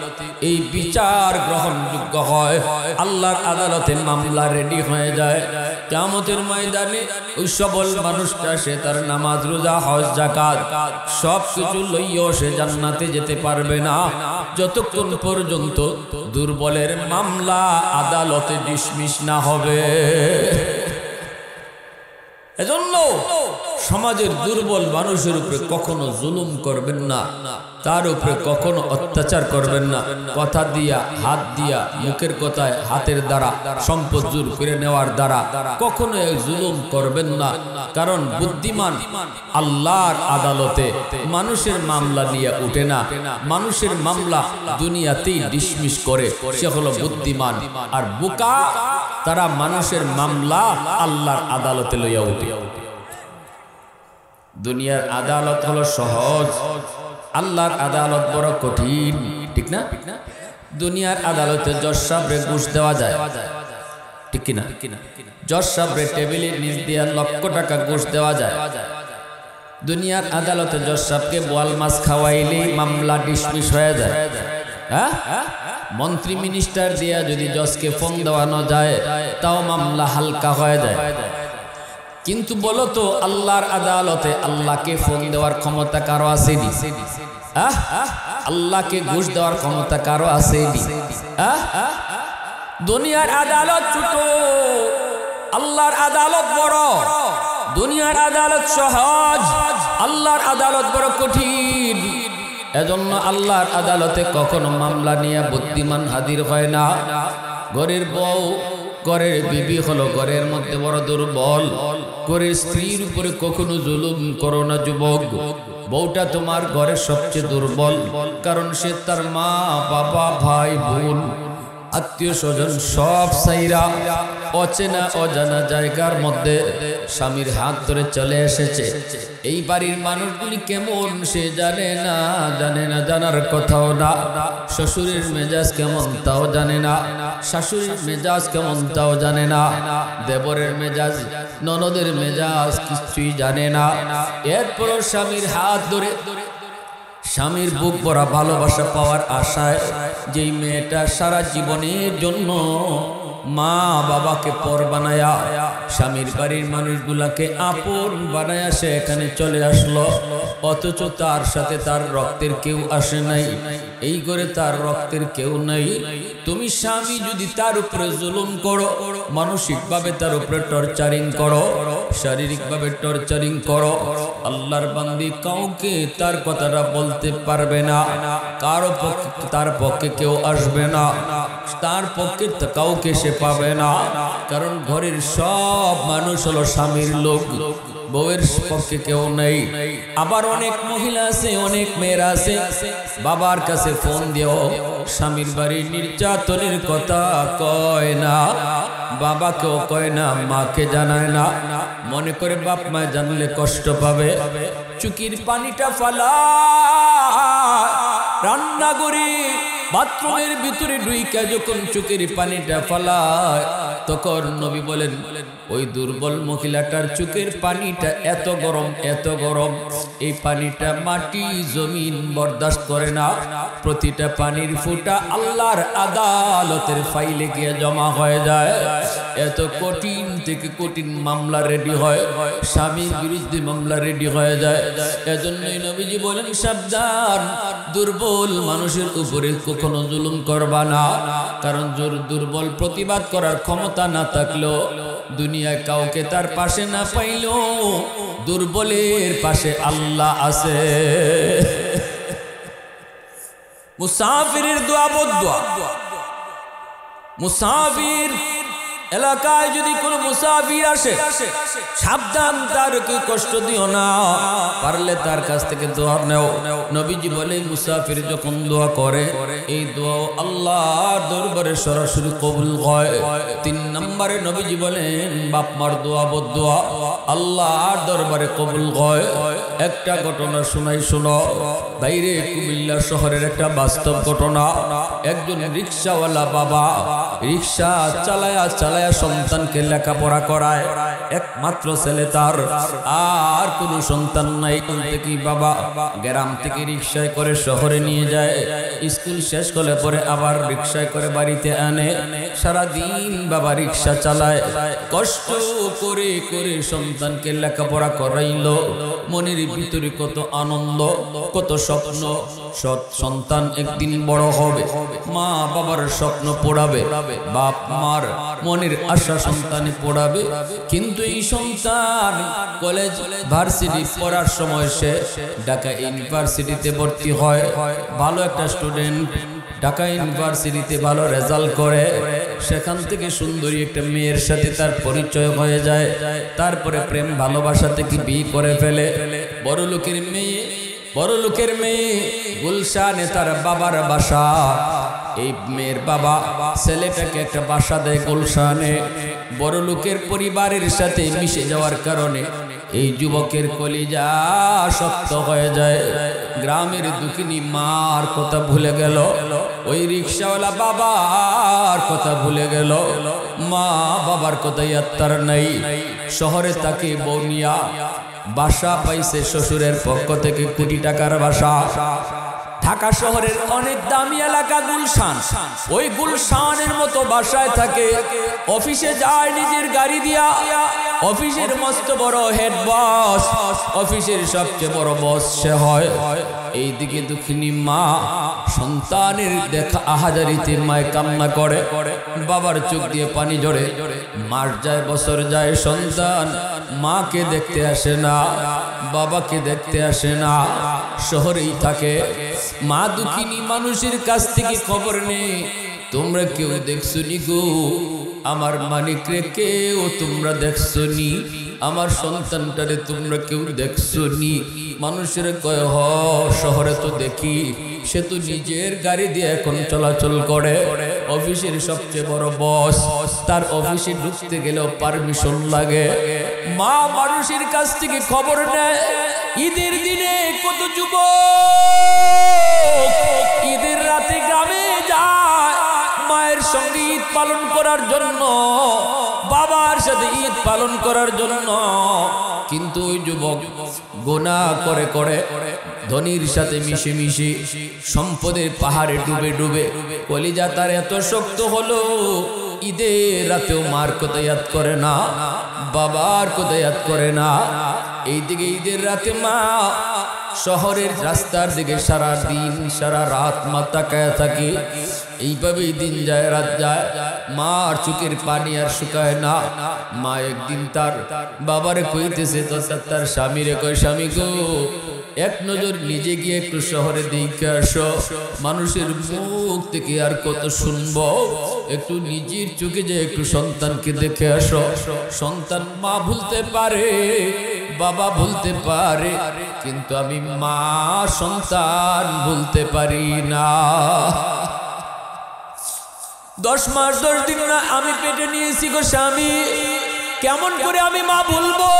এই বিচার গ্রহণযোগ্য হয়। আল্লাহর আদালতে মামলা রেডি হয়ে যায়। কিয়ামতের ময়দানে ওই সবল মানুষটা সে তার নামাজ, রোজা, হজ, যাকাত সব কিছু লইয়াও সে জান্নাতে যেতে পারবে না, যতক্ষণ পর্যন্ত দুর্বলের মামলা আদালতে ডিসমিস না হবে। এজন্য সমাজের দুর্বল মানুষের উপরে কখনো জুলুম করবেন না, তার উপরে কখনো অত্যাচার করবেন না। কথা দিয়া, হাত দিয়া, মুখের কথায়, হাতের দ্বারা, সম্পদ জোর করে নেওয়ার দ্বারা কখনো জুলুম করবেন না। কারণ বুদ্ধিমান আল্লাহর আদালতে মানুষের মামলা নিয়ে উঠে না, মানুষের মামলা দুনিয়াতেই ডিসমিস করে, সে হলো বুদ্ধিমান। আর বোকা তারা মানুষের মামলা আল্লাহর আদালতে লইয়া উঠে। দুনিয়ার আদালত হলো সহজ, আল্লাহর আদালত বড় কঠিন, ঠিক না? দুনিয়ার আদালতে জজ সাহেবরে ঘুষ দেওয়া যায়, ঠিক কিনা? জজ সাহেবরে টেবিলের নিচ দিয়ে লক্ষ টাকা ঘুষ দেওয়া যায়। দুনিয়ার আদালতে জজ সাহেবকে বোয়াল মাছ খাওয়াইলেই মামলা ডিসমিস হয়ে যায়। হ্যাঁ, মন্ত্রী মিনিস্টার দিয়া যদি জজকে ফোন দেওয়ানো যায় তাও মামলা হালকা হয়ে যায়। কিন্তু বলো তো আল্লাহর আদালতে আল্লাহকে ফোন দেওয়ার ক্ষমতা কারো আসেনি? আল্লাহকে ঘুষ দেওয়ার ক্ষমতা কারো আসেনি? দুনিয়ার আদালত ছোট, আল্লাহর আদালত বড়। দুনিয়ার আদালত সহজ, আল্লাহর আদালত বড় কঠিন। এজন্য আল্লাহর আদালতে কখনো মামলা নিয়ে বুদ্ধিমান হাজির হয় না। ঘরের বউ, ঘরের বিবি হলো ঘরের মধ্যে বড় দুর্বল। ঘরের স্ত্রীর উপরে কখনো জুলুম করো না যুবক। বউটা তোমার ঘরের সবচেয়ে দুর্বল, কারণ সে তার মা বাবা ভাই বোন আত্মীয় স্বজন সব সাইরা অচেনা অজানা জায়গার মধ্যে স্বামীর হাত ধরে চলে এসেছে। এই বাড়ির মানুষগুলি কেমন সে জানে না, জানার কথাও না। শ্বশুরের মেজাজ কেমন তাও জানে না, শাশুড়ির মেজাজ কেমন তাও জানে না, দেবরের মেজাজ ননদের মেজাজ কিছুই জানে না। এরপরও স্বামীর হাত ধরে স্বামীর বুক ভরা ভালোবাসা পাওয়ার আশায় যেই মেয়েটা সারা জীবনের জন্য মা বাবাকে পর বানায়া স্বামীর বাড়ির মানুষগুলাকে আপন বানায়া সে এখানে চলে আসলো, অথচ তার সাথে তার রক্তের কেউ আসে নাই। এই করে তার রক্তের কেউ নাই। তুমি স্বামী যদি তার উপরে জুলুম করো, মানসিকভাবে তার উপরে টর্চারিং করো, শারীরিকভাবে টর্চারিং করো, আল্লাহর বান্দি কাউকে তার কথাটা বলতে পারবে না। কারো পক্ষে তার পক্ষে কেউ আসবে না, তার পক্ষে কাউকে সে পাবে না। কারণ ঘরের সব মানুষ হলো স্বামীর লোক, বউয়ের পক্ষে কেউ নেই। আবার অনেক মহিলা আছে, অনেক মেয়েরা আছে, বাবার কাছে ফোন দিও স্বামীর বাড়ির নির্যাতনের কথা কয় না, বাবাকেও কয় না, মাকে জানায় না, মনে করে বাপ মা জানলে কষ্ট পাবে। চুকির পানিটা ফালা রান্না করি বাথরুমের ভিতরে ঢুইকা যখন চোখের পানিটা ফালায়, তখন নবী বলেন ওই দুর্বল মহিলাটার চোখের পানিটা এত গরম, এত গরম, এই পানিটা মাটি জমিন বরদাস্ত করে না। প্রতিটা পানির ফোঁটা আল্লাহর আদালতের ফাইলে গিয়ে জমা হয়ে যায়। এত কঠিন থেকে কঠিন মামলা রেডি হয়, স্বামীর বিরুদ্ধে মামলা রেডি হয়ে যায়। এজন্যই নবীজি বলেন সাবধান, দুর্বল মানুষের উপরে কখনো জুলুম করবা না। কারণ দুর্বল প্রতিবাদ করার ক্ষমতা না থাকলেও, দুনিয়ায় কাউকে তার পাশে না পাইলেও দুর্বলের পাশে আল্লাহ আছে। মুসাফিরের দোয়া বদদোয়া। মুসাফির এলাকায় যদি কোনো মুসাফির আসে, সাবধান, তারকে কষ্ট দিও না, পারলে তার কাছ থেকে দোয়া নেও। নবীজি বলে মুসাফির যখন দোয়া করে, এই দোয়া আল্লাহর দরবারে সরাসরি কবুল হয়। 3 নম্বরে নবীজি বলেন বাপ মার দোয়া বদদোয়া আল্লাহর দরবারে কবুল হয়। একটা ঘটনা শোনাই, শোনো। বাইরে কুমিল্লা শহরের একটা বাস্তব ঘটনা। একজন রিক্সাওয়ালা বাবা রিক্সা চালায়া সন্তানকে লেখাপড়া করায়, একমাত্র ছেলে তার, আর কোনো সন্তান নাই। কি বাবা গ্রাম থেকে রিক্সায় করে শহরে নিয়ে যায়, স্কুল শেষ করলে পরে আবার রিক্সায় করে বাড়িতে আনে। সারাদিন বাবা রিক্সা চালায়, কষ্ট করে করে সন্তানকে লেখাপড়া করাইলো। মনের ভিতরে কত আনন্দ, কত স্বপ্ন, সন্তান একদিন বড় হবে, মা বাবার স্বপ্ন পড়াবে, বাপ মার মনের আশা সন্তানে পড়াবে। কিন্তু এই সন্তান কলেজ ভার্সিটি পড়ার সময় সে ঢাকা ইউনিভার্সিটিতে ভর্তি হয়। ভালো একটা স্টুডেন্ট, ঢাকা ইউনিভার্সিটিতে ভালো রেজাল্ট করে, সেখান থেকে সুন্দরী একটা মেয়ের সাথে তার পরিচয় হয়ে যায়। তারপরে প্রেম ভালোবাসা থেকে বিয়ে করে ফেলে। বড় লোকের মেয়ে গুলশানে তার বাবার বাসা। এই মেয়ের বাবা ছেলেটাকে একটা বাসা দেয় গুলশানে। বড় লোকের পরিবারের সাথে মিশে যাওয়ার কারণে এই যুবকের কলিজা শক্ত হয়ে যায়। গ্রামের দুঃখিনী মার কথা ভুলে গেল, ওই রিক্সাওয়ালা বাবার কথা ভুলে গেল, মা বাবার কথা ইয়াত্তার নাই। শহরে তাকে বৌনিয়া বাসা পাইছে শ্বশুরের পক্ষ থেকে, কোটি টাকার বাসা। ঢাকা শহরের অনেক দামি এলাকা গুলশান, ওই গুলশানের মতো বাসায় থাকে। অফিসে যায় নিজের গাড়ি দিয়া, অফিসের মস্ত বড় হেড বস, অফিসের সবচেয়ে বড় বস সে হয়। এইদিকে দুঃখিনী মা সন্তানের দেখা আহাজারিতে মায় কান্না করে, বাবার চোখ দিয়ে পানি ঝরে। মাস যায় বছর যায়, সন্তান মাকে দেখতে আসে না, বাবাকে দেখতে আসে না, শহরেই থাকে। মা দুঃখিনী মানুষের কাছ থেকে খবর নেই, তোমরা কেউ দেখছো নি গো আমার মানিক রে, কেউ তোমরা দেখছো নি আমার সন্তানটারে, তোমরা কেউ দেখছো নি? মানুষের কয় হ শহরে তো দেখি, সে তো নিজের গাড়ি দিয়ে এখন চলাচল করে, অফিসের সবচেয়ে বড় বস, তার অফিসে ঢুকতে গেলেও পারমিশন লাগে। মা মানুষের কাছ থেকে খবর নেয়। ঈদের দিনে কত যুবক ঈদের রাতে গ্রামে যায় মায়ের সঙ্গে ঈদ পালন করার জন্য, বাবার সাথে ঈদ পালন করার জন্য, কিন্তু ওই যুবক গুনাহ করে করে ধনীর সাথে মিশে মিশে সম্পদের পাহাড়ে ডুবে ডুবে কলিজা তার এত শক্ত হলো, ঈদের রাতেও মার কথা ইয়াদ করে না, বাবার কথা ইয়াদ করে না। এইদিকে ঈদের রাতে মা শহরের রাস্তার দিকে সারা দিন সারা রাত মা তাকায় থাকে। এইভাবেই দিন যায় রাত যায়, মার চোখের পানি আর শুকায় না। মা একদিন তার বাবারে কইতেছে, তো তার স্বামীরে কয়, স্বামী গো এক নজর নিজে গিয়ে একটু শহরে দেখে আসো, মানুষের মুখ থেকে আর কত শুনবো, একটু নিজের চোখে যে একটু সন্তানকে দেখে আসো। সন্তান মা ভুলতে পারে, বাবা ভুলতে পারে, কিন্তু আমি মা সন্তান ভুলতে পারি না। 10 মাস 10 দিন না আমি পেটে নিয়েছি গো স্বামী, কেমন করে আমি মা ভুলবো?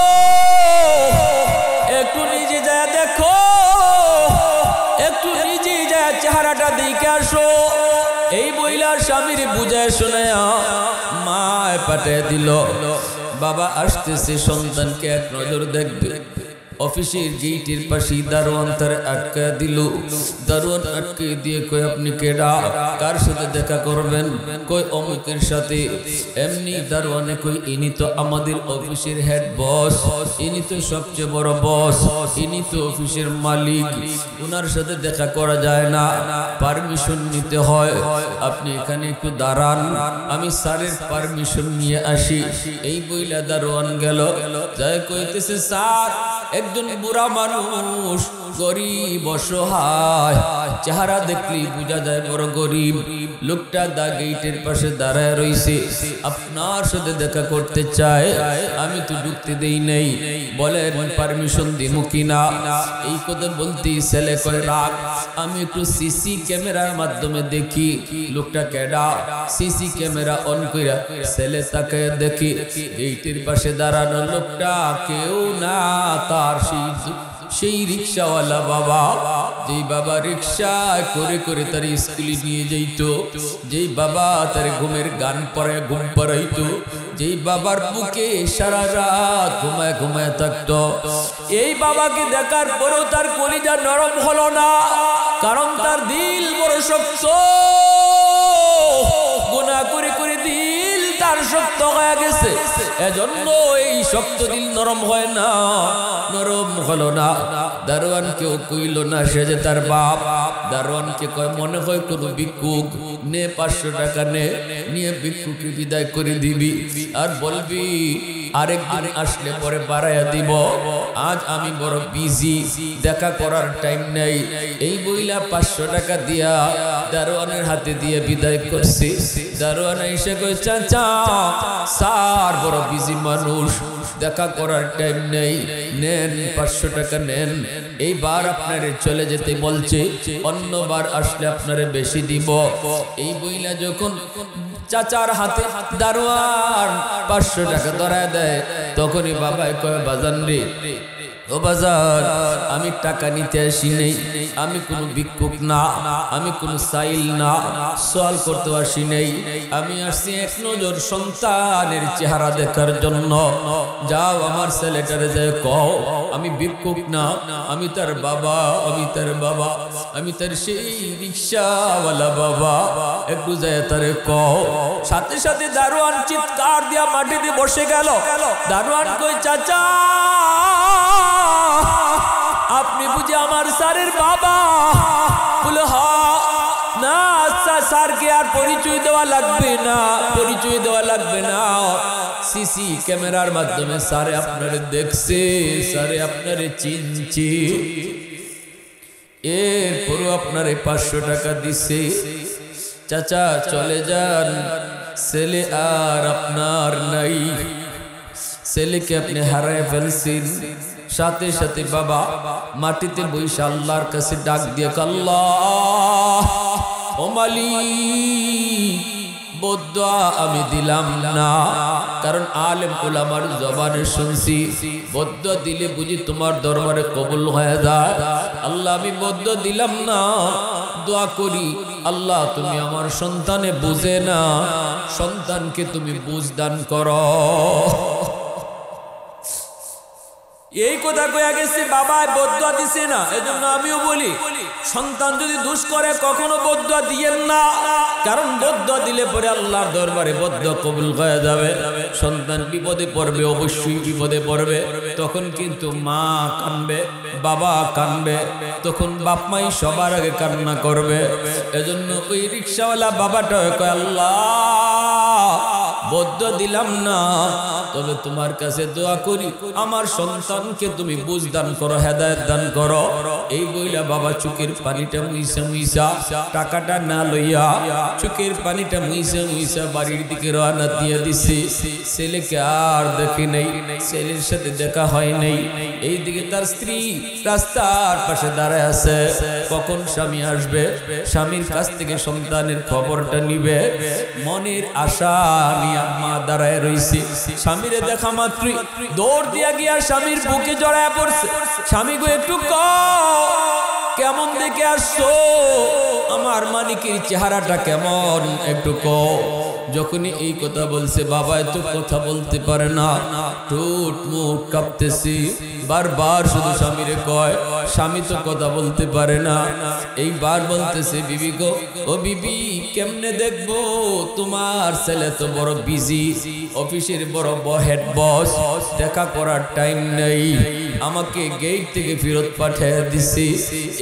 একটু নিজে যায় দেখো, একটু নিজে যায় চেহারাটা দেখে আসো। এই বইলার স্বামীর বুঝায় শোনায় মায় পাঠিয়ে দিল। বাবা আসতেছে, সন্তানকে এক নজর দেখবে। অফিসের গেটের পাশে দারোয়ান তার আটকে দিল। দারোয়ান আটকে দিয়ে কই, আপনি কেডা, কার সাথে দেখা করবেন? কই অমুকের সাথে। এমনি দারোয়ানে কই, ইনি তো আমাদের অফিসের হেড বস, ইনি তো সবচেয়ে বড় বস, ইনি তো অফিসের মালিক, ওনার সাথে দেখা করা যায় না, পারমিশন নিতে হয়, আপনি এখানে একটু দাঁড়ান, আমি স্যারের পারমিশন নিয়ে আসি। এই বইলা দারোয়ান গেল, যায় কইতেছে, স্যার একজন বুড়া মানুষ, গরিব অসহায়, চেহারা দেখলেই বোঝা যায় বড় গরিব। লোকটা দা গেটের পাশে দাঁড়ায় রইছে, আপনার সাথে দেখা করতে চায়, আমি তো ঢুকতে দেই নাই, বলেন পারমিশন দিমু কিনা? এই কথা বলতেই ছেলে কয়, রাখ, আমি একটু সিসি ক্যামেরার মাধ্যমে দেখি লোকটা কেডা। সিসি ক্যামেরা অন কইরা ছেলে তাকে দেখি, গেটের পাশে দাঁড়ানো লোকটা কেউ না, তার সেই রিক্সাওয়ালা বাবা, যেই বাবা রিক্সা করে করে তার স্কুলে নিয়ে যাইত, যেই বাবা তার ঘুমের গান পড়ায় ঘুম পড়াইতো, যেই বাবার বুকে সারা রাত ঘুমায় ঘুমায় থাকতো। এই বাবাকে দেখার পরেও তার কলিজা নরম হলো না, কারণ তার দিল বড় শক্ত, গুনাহ করে করে দিল তার শক্ত হয়ে গেছে। এজন্য এই শক্ত দিল নরম হয় না, নরম হলো না। দারোয়ানকেও কইল না সে যে তার বাপ। দারোয়ানকে কয়, মনে হয় কোনো ভিক্ষুক, নে 500 টাকা নে, নিয়ে ভিক্ষুকে বিদায় করে দিবি, আর বলবি আরেকদিন আসলে পরে বাড়াইয়া দিব, আজ আমি বড় বিজি, দেখা করার টাইম নেই। এই বইলা 500 টাকা দিয়া দারোয়ানের হাতে দিয়ে বিদায় করছি। দারোয়ান এসে কই, চাচা স্যার বড় বিজি মানুষ, দেখা করার টাইম নেই, নেন 500 টাকা নেন, এইবার আপনারে চলে যেতে বলছে, অন্যবার আসলে আপনারে বেশি দিব। এই বইলা যখন চাচার হাতে দারোয়ান 500 টাকা ধরায় দেয়, তখনই বাবাই কয়, বাজান রে ও বাজার, আমি টাকা নিতে আসি নেই, আমি কোনো ভিক্ষুক না, আমি কোনো সাইল না, সওয়াল করতে আসি নেই, আমি আসছি এক নজর সন্তানের চেহারা দেখার জন্য। যাও আমার ছেলেটারে যায় কও আমি ভিক্ষুক না, আমি তার বাবা, আমি তার বাবা, আমি তার সেই রিকশাওয়ালা বাবা, একটু যায় তারে কও। সাথে সাথে দারোয়ান চিৎকার দিয়া মাটিতে বসে গেল। দারোয়ান কই চাচা আপনি বুঝি আমার স্যারের বাবা? বলে হ্যাঁ। না আচ্ছা স্যারকে আর পরিচয় দেওয়া লাগবে না, পরিচয় দেওয়া লাগবে না, সিসি ক্যামেরার মাধ্যমে স্যারে আপনারে দেখছে, স্যারে আপনারে চিনছে, এরপরও আপনারে 500 টাকা দিছে। চাচা চলে যান, ছেলে আর আপনার নাই, ছেলেকে আপনি হারায় ফেলছেন। সাথে সাথে বাবা মাটিতে বসে আল্লাহর কাছে ডাক দিয়ে আল্লাহ ও মালিক, বদদুয়া আমি দিলাম না, কারণ আলেম উলামার জবানে শুনছি বদদুয়া দিলে বুঝি তোমার দরবারে কবুল হয়ে যায়। আল্লাহ আমি বদদুয়া দিলাম না, দোয়া করি আল্লাহ তুমি আমার সন্তানে বুঝে না, সন্তানকে তুমি বুঝ দান করো। এই কথা কইয়া গেছে, বাবা বদদুয়া দিছে না। এজন্য আমিও বলি সন্তান যদি দোষ করে কখনো বদদুয়া দিয়েন না, কারণ বদদুয়া দিলে পরে আল্লাহর দরবারে বদদুয়া কবুল হয়ে যাবে। সন্তান বিপদে পড়বে, অবশ্যই বিপদে পড়বে, তখন কিন্তু মা কাঁদবে, বাবা কাঁদবে, তখন বাপ মাই সবার আগে কান্না করবে। এজন্য ওই রিকশাওয়ালা বাবাটা কয় আল্লাহ বদদুয়া দিলাম না, তবে তোমার কাছে দোয়া করি আমার সন্তানকে তুমি বুঝ দান করো, হেদায়েত দান করো। এই বইলা বাবা চোখের পানিটা মুইসা মুইসা, টাকাটা না লইয়া চোখের পানিটা মুইসা মুইসা বাড়ির দিকে রওনা দিয়ে দিছে। ছেলেকে আর দেখি নাই, ছেলের সাথে দেখা হয় নাই। এইদিকে তার স্ত্রী রাস্তার পাশে দাঁড়ায় আছে, কখন স্বামী আসবে, স্বামীর কাছ থেকে সন্তানের খবরটা নিবে, মনের আশা নিয়ে মা দাঁড়ায় রইছে। স্বামীরে দেখা মাত্রই দৌড় দিয়া গিয়া স্বামীর বুকে জড়ায় পড়ছে। স্বামী গো একটু কেমন দেখে আসছো, আমার মানিকের চেহারাটা কেমন একটু যখনই এই কথা বলছে বাবা এত কথা বলতে পারে না, ঠোঁট মুখ কাঁপতেছি, বারবার শুধু স্বামীরে কয়, স্বামী তো কথা বলতে পারে না। এইবার বলতেছে বিবি গো, ও বিবি কেমনে দেখবো, তোমার ছেলে তো বড় বিজি, অফিসের বড় হেড বস, দেখা করার টাইম নেই, আমাকে গেট থেকে ফেরত পাঠিয়ে দিছি।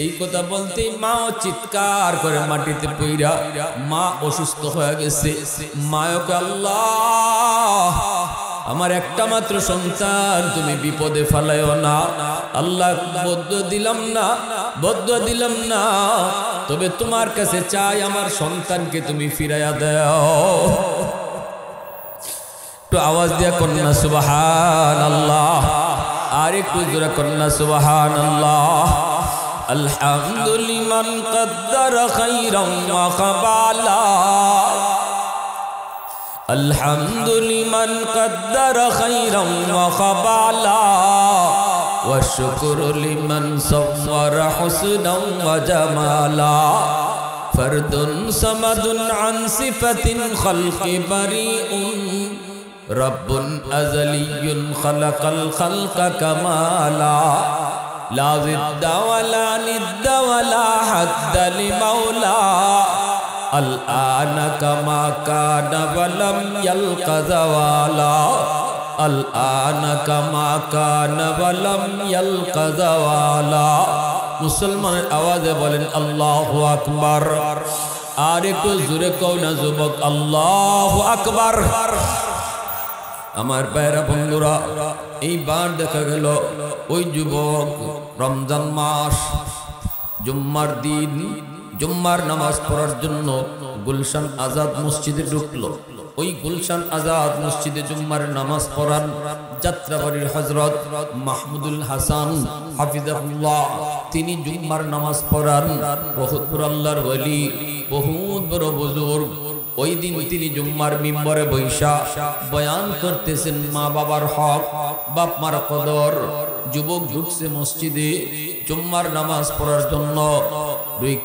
এই কথা বলতেই মাও চিৎকার করে মাটিতে পইরা, মা অসুস্থ হয়ে গেছে। মায়কে আল্লাহ আমার একটা মাত্র সন্তান তুমি বিপদে ফেলায়ও না, আল্লাহ বদদুয়া দিলাম না, বদদুয়া দিলাম না, তবে তোমার কাছে চাই আমার সন্তানকে তুমি ফিরাইয়া দাও। একটু আওয়াজ দিয়া কন্যা সুবহানাল্লাহ, আর একটু জোরে কন্যা সুবহানাল্লাহ। আলহামদুলিল্লাহ কদ্দার খাইরাম ওয়া কাবালা, আলহামদুলিল্লাহ কদ্দার খাইরাম ওয়া কাবালা, ওয়া শুকরু লিমান সাওয়ারা হুসনান ওয়া জামালা, ফরদুন সামাদুন আন সিফাতিন খালকি বারিউন, রব্বুন আযালিয়্যুন খালাকাল খালকা কামালা, লা জিদ্দা ওয়ালা নিদ্দা ওয়ালা হাদ্দা লিমাওলা, আল আনা কামা কানা ওয়ালাম ইয়ালকা যাওয়ালা, আল আনা কামা কানা ওয়ালাম ইয়ালকা যাওয়ালা। মুসলমানের আওয়াজে বলেন আল্লাহু আকবার। আর একটু জোরে কও না যুবক, আল্লাহু আকবার। আমার ভাইরা বন্ধুরা, এইবার দেখা গেল ওই যুবক রমজান মাস জুম্মার দিন জুম্মার নামাজ পড়ার জন্য গুলশান আজাদ মসজিদে ঢুকলো। ওই গুলশান আজাদ মসজিদে জুম্মার নামাজ পড়ান যাত্রাবাড়ির হযরত মাহমুদুল হাসান হাফিজাহুল্লাহ, তিনি জুম্মার নামাজ পড়ান। বহুত বড় আল্লাহর ওলি, বহুত বড় বুজুর্গ। ওই দিন তিনি জুম্মার মিম্বরে বৈশা বয়ান করতেছেন মা বাবার হক, বাপ মার কদর, যুবক ঢুকছে মসজিদে জুম্মার নামাজ পড়ার জন্য।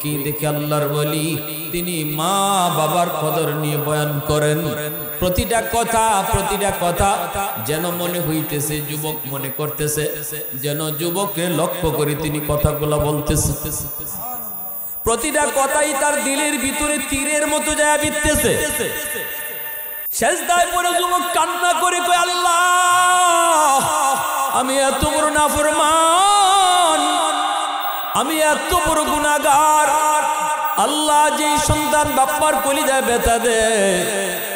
কি দেখে আল্লাহর ওলি তিনি মা বাবার কদর নিয়ে বয়ান করেন। প্রতিটা কথা যেন মনে হইতেছে, যুবক মনে করতেছে যেন যুবককে লক্ষ্য করে তিনি কথাগুলো বলতেছে। প্রতিটা কথাই তার দিলের ভিতরে তীরের মতো যায় বিঁধতেছে। সেজদায় পড়ে যুবক কান্না করে কয়, আল্লাহ আমি এত বড় নাফরমান, আমি এত বড় গুনাহগার। আল্লাহ যে সন্তান বাপ্পার কলিজায় ব্যথা দেয়,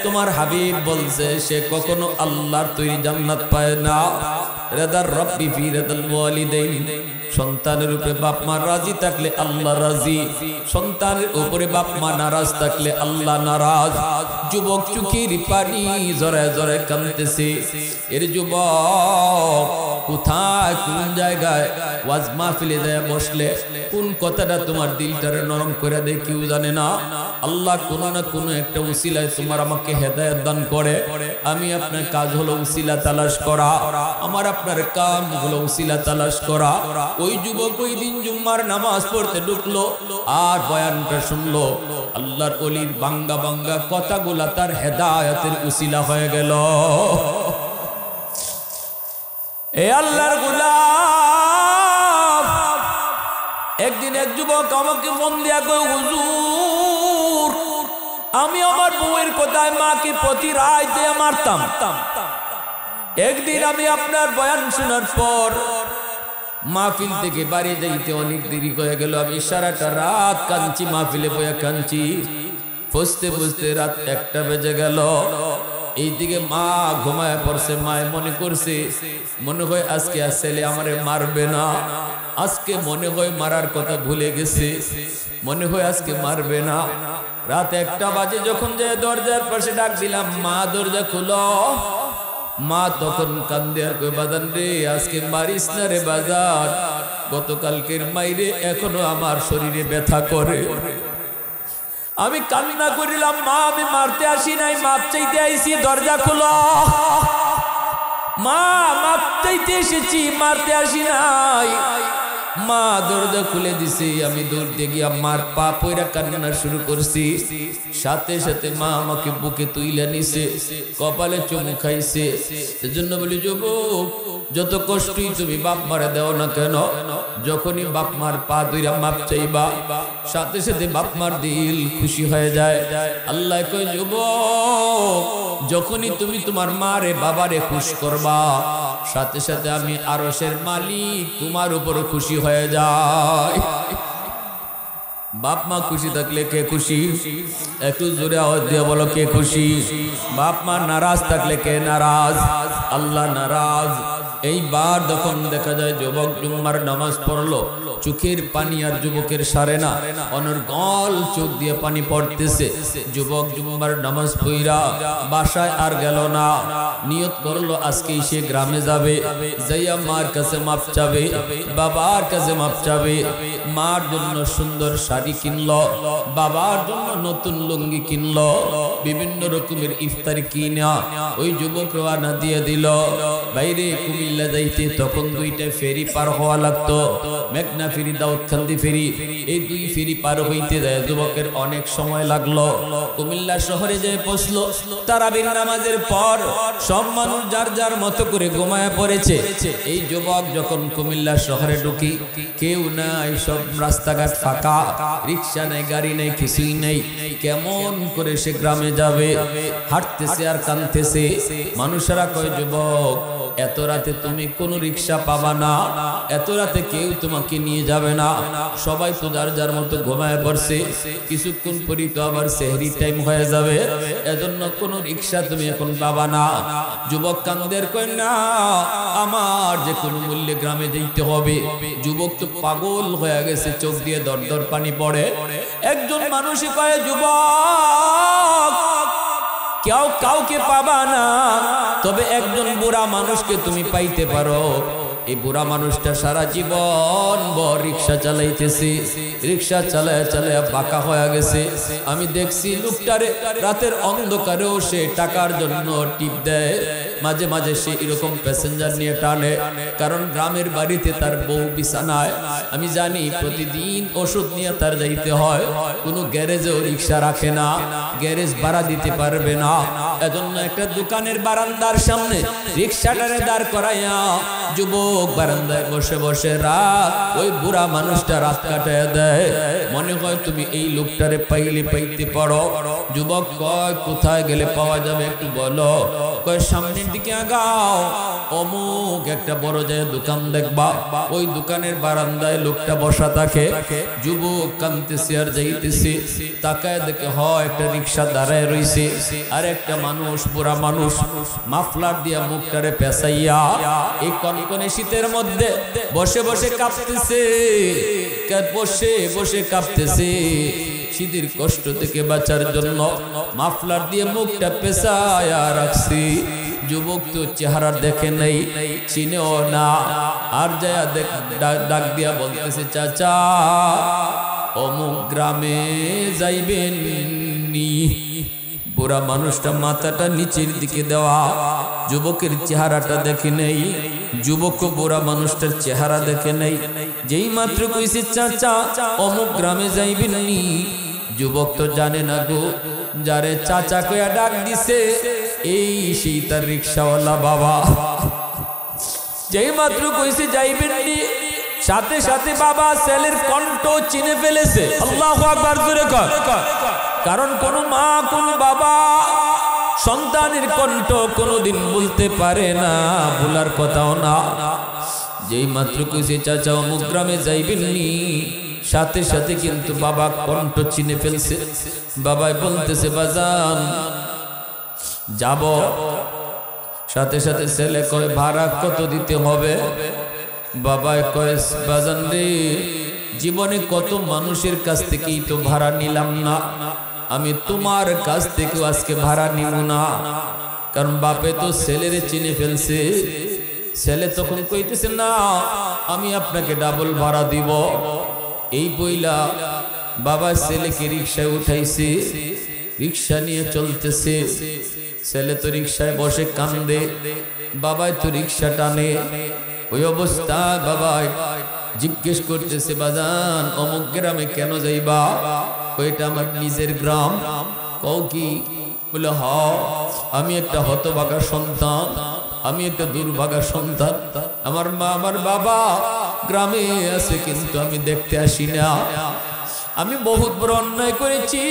তোমার হাবিব বলছে সে কখনো আল্লাহর তৈরি জান্নাত পায় না। রেদার রব্বি ফি রেদাল ওয়ালিদাইন, সন্তানের উপরে বাপ মা রাজি থাকলে আল্লাহ রাজি, সন্তানের উপরে বাপ মা নারাজ থাকলে আল্লাহ নারাজ। যুবক চোখের পানি জড়ায় জড়ায় কাঁদতেছে। এর যুবক কোথায় কোন জায়গায় ওয়াজ মাহফিলে যায় বসলে কোন কথাটা তোমার দিলটারে নরম করে দেয় কেউ জানে না। আল্লাহ কোনো না কোনো একটা উসিলায় তোমার আমাকে হেদায়েত দান করে। আমি আপনার কাজ হলো উসিলা তালাশ করা, আমার আপনার কাম হলো উসিলা তালাশ করা। ওই যুবক ওই দিন জুম্মার নামাজ পড়তে ঢুকলো আর বয়ানটা শুনলো। আল্লাহর ওলির বাঙ্গা বাঙ্গা কথাগুলা তার হেদায়েতের উসিলা হয়ে গেল। এ আল্লাহর গোলাম, একদিন এক যুবক আমাকে মন দিয়া কয়, হুজুর আমি আমার বউয়ের কথায় মাকে প্রতি রায় দিয়ে মারতাম। একদিন আমি আপনার বয়ান শোনার পর মাহফিল থেকে বাড়ি যাইতে অনেক দেরি হয়ে গেল। আমি সারাটা রাত কাঁদছি, মাহফিলে বয়া কাঁদছি। বুঝতে বুঝতে রাত 1টা বেজে গেল। এইদিকে মা ঘুমায় পড়ছে। মায় মনে করছে মনে হয় আজকে আর ছেলে আমারে মারবে না, আজকে মনে হয় মারার কথা ভুলে গেছে, মনে হয় আজকে মারবে না। রাত 1টা বাজে যখন যে দরজার পাশে ডাক দিলাম, মা দরজা খুলো। মা তখন কান্দে আর কই, বাজান রে আজকে মারিস না রে বাজান, গতকালকের মাইরে এখনো আমার শরীরে ব্যথা করে। আমি কান্না করিলাম, মা আমি মারতে আসি নাই, মাপ চাইতে আইছি, দরজা খুলো। মা মাপ চাইতে এসেছি, মারতে আসি নাই। মা দরজা খুলে দিছে। আমি দৌড়তে গিয়ে মার পা পইরা কান্না শুরু করছি। সাথে সাথে মা আমাকে বুকে তুইলা নিছে, কপালে চুমু খাইছে। সেজন্য বলি যুবক, যত কষ্টই তুমি বাপ মারে দাও না কেন, যখনই বাপ মার পা দুইরা মাপ চাইবা, সাথে সাথে বাপ মার দিল খুশি হয়ে যায়। আল্লাহ কয়, যুবক যখনই তুমি তোমার মারে বাবারে খুশ করবা, সাথে সাথে আমি আরশের মালিক তোমার উপর খুশি হয়ে যায়। বাপ মা খুশি থাকলে কে খুশি? একটু জোরে আওয়াজ দিয়ে বলো, কে খুশি? বাপ মা নারাজ থাকলে কে নারাজ? আল্লাহ নারাজ। এইবার যখন দেখা যায় যুবক জুম্মার নামাজ পড়লো, চোখের পানি আর যুবকের সারে না, অনর্গল চোখ দিয়ে পানি পড়তেছে। যুবক জুম্মার নামাজ পড়া বাসায় আর গেল না। নিয়ত করলো আজকেই সে গ্রামে যাবে, যাইয়া মার কাছে মাপ চাবে, বাবার কাছে মাপ চাবে। মার জন্য সুন্দর শাড়ি কিনলো, বাবার জন্য নতুন লুঙ্গি কিনলো, বিভিন্ন রকমের ইফতারি কিনা ওই যুবক রওনা দিয়ে দিল বাইরে কুমিল্লা যাইতে। তখন 2টা ফেরি পার হওয়া লাগতো, মেঘনা ফেরি, দাউদকান্দি ফেরি। এই 2 ফেরি পার হইতে যায় যুবকের অনেক সময় লাগলো। কুমিল্লা শহরে যেয়ে পৌঁছলো। তারাবির নামাজের পর সব মানুষ যার যার মতো করে ঘুমায় পড়েছে। এই যুবক যখন কুমিল্লা শহরে ঢুকি, কেউ নাই, সব রাস্তাঘাট ফাঁকা, রিক্সা নাই, গাড়ি নাই, কিছুই নাই। কেমন করে সে গ্রামে যাবে? হাঁটতেছে আর কাঁদতেছে। মানুষেরা কয়, যুবক এত রাতে তুমি কোনো রিক্সা পাবা না, এত রাতে কেউ তোমাকে নিয়ে যাবে না, সবাই তো যার যার মতো ঘুমায় পড়ছে। কিছুক্ষণ পরই তো আবার সেহরি টাইম হয়ে যাবে, এজন্য কোনো রিক্সা তুমি এখন পাবা না। যুবক কান্দের কয়, না আমার যে কোনো মূল্যে গ্রামে যেতে হবে। যুবক তো পাগল হয়ে গেছে, চোখ দিয়ে দর দর পানি পড়ে। একজন মানুষই কয়, যুবক কেউ কাউকে পাবা না, তবে একজন বুড়া মানুষকে তুমি পাইতে পারো। এই বুড়া মানুষটা সারা জীবন ভর রিক্সা চালাইতেছে, রিক্সা চালায় চালায় বাঁকা হয়ে গেছে। আমি দেখছি লোকটারে রাতের অন্ধকারেও সে টাকার জন্য টিপ দেয়, মাঝে মাঝে সে এরকম প্যাসেঞ্জার নিয়ে টানে, কারণ গ্রামের বাড়িতে তার বউ বিছানায়। আমি জানি প্রতিদিন ওষুধ নিয়ে তার যাইতে হয়, কোনো গ্যারেজেও রিক্সা রাখে না, গ্যারেজ ভাড়া দিতে পারবে না, এজন্য একটা দোকানের বারান্দার সামনে রিক্সাটারে দাঁড় করাইয়া যুবক বারান্দায় বসে বসে রাত ওই বুড়া মানুষটা রাত কাটায় দেয়। মনে হয় তুমি এই লোকটারে পাইলে পাইতে পারো। যুবক কয় কোথায় গেলে পাওয়া যাবে একটু বলো। কয় সামনের দিকে আগাও, অমুক একটা বড় জায়গায় দোকান দেখবা, ওই দোকানের বারান্দায় লোকটা বসা থাকে। যুবক কাঁদতেছে আর যাইতেছে, তাকায় দেখে হয় একটা রিক্সা দাঁড়ায় রইছে, আর একটা মানুষ বুড়া মানুষ মাফলার দিয়া মুখটারে পেঁচাইয়া এই কনকনে শীতের মধ্যে বসে বসে কাঁপতেছে, বসে বসে কাঁপতেছে। শীতের কষ্ট থেকে বাঁচার জন্য মাফলার দিয়ে মুখটা পেঁচায়া রাখছি। যুবক তো চেহারা দেখে নেই, চিনেও না, আর যায়া ডাক দিয়া বলতেছে চাচা অমুক গ্রামে যাইবেন নি। বুড়া মানুষটা মাথাটা নিচের দিকে দেওয়া, যুবকের চেহারাটা দেখে নেই, যুবক বুড়া মানুষটার চেহারা দেখে নেই। যেই মাত্র কইছে চাচা অমুক গ্রামে যাইবেন নি, যুবক তো জানে না গো, যারে চাচা কইয়া ডাক দিছে এই সেই তার রিক্সাওয়ালা বাবা। যেই মাত্র কইছে যাইবেন নি, সাথে সাথে বাবা ছেলের কণ্ঠ চিনে ফেলেছে। আল্লাহু আকবার জোরে কর। কারণ কোন মা কোন বাবা সন্তানের কণ্ঠ কোনোদিন বলতে পারে না, ভুলার কথাও না। যেই মাত্র কইছে চাচা অমুক গ্রামে যাইবেন নি, সাথে সাথে কিন্তু বাবা কণ্ঠ চিনে ফেলছে। বাবাই বলতেছে বাজান যাব। সাথে সাথে ছেলে কয় ভাড়া কত দিতে হবে? বাবাই কয় বাজান রে, জীবনে কত মানুষের কাছ থেকেই তো ভাড়া নিলাম না, আমি তোমার কাছ থেকেও আজকে ভাড়া নিব না। কারণ বাপে তো ছেলেরে চিনে ফেলছে। ছেলে তখন কইতেছে না আমি আপনাকে ডাবল ভাড়া দিব। এই বইলা বাবা ছেলেকে রিক্সায় উঠাইছে, রিক্সা নিয়ে চলতেছে। ছেলে তো রিক্সায় বসে কান্দে, বাবাই তো রিক্সা টানে। ওই অবস্থা বাবাই জিজ্ঞেস করতেছে বাজান অমুক গ্রামে কেন যাইবা? ওইটা আমার নিজের গ্রাম। কও কি? বলে হ, আমি একটা হতভাগা সন্তান, আমি একটা দুর্ভাগা সন্তান। আমার মা আমার বাবা গ্রামে আছে, কিন্তু আমি দেখতে আসি না। আমি বহুত বড় অন্যায় করেছি,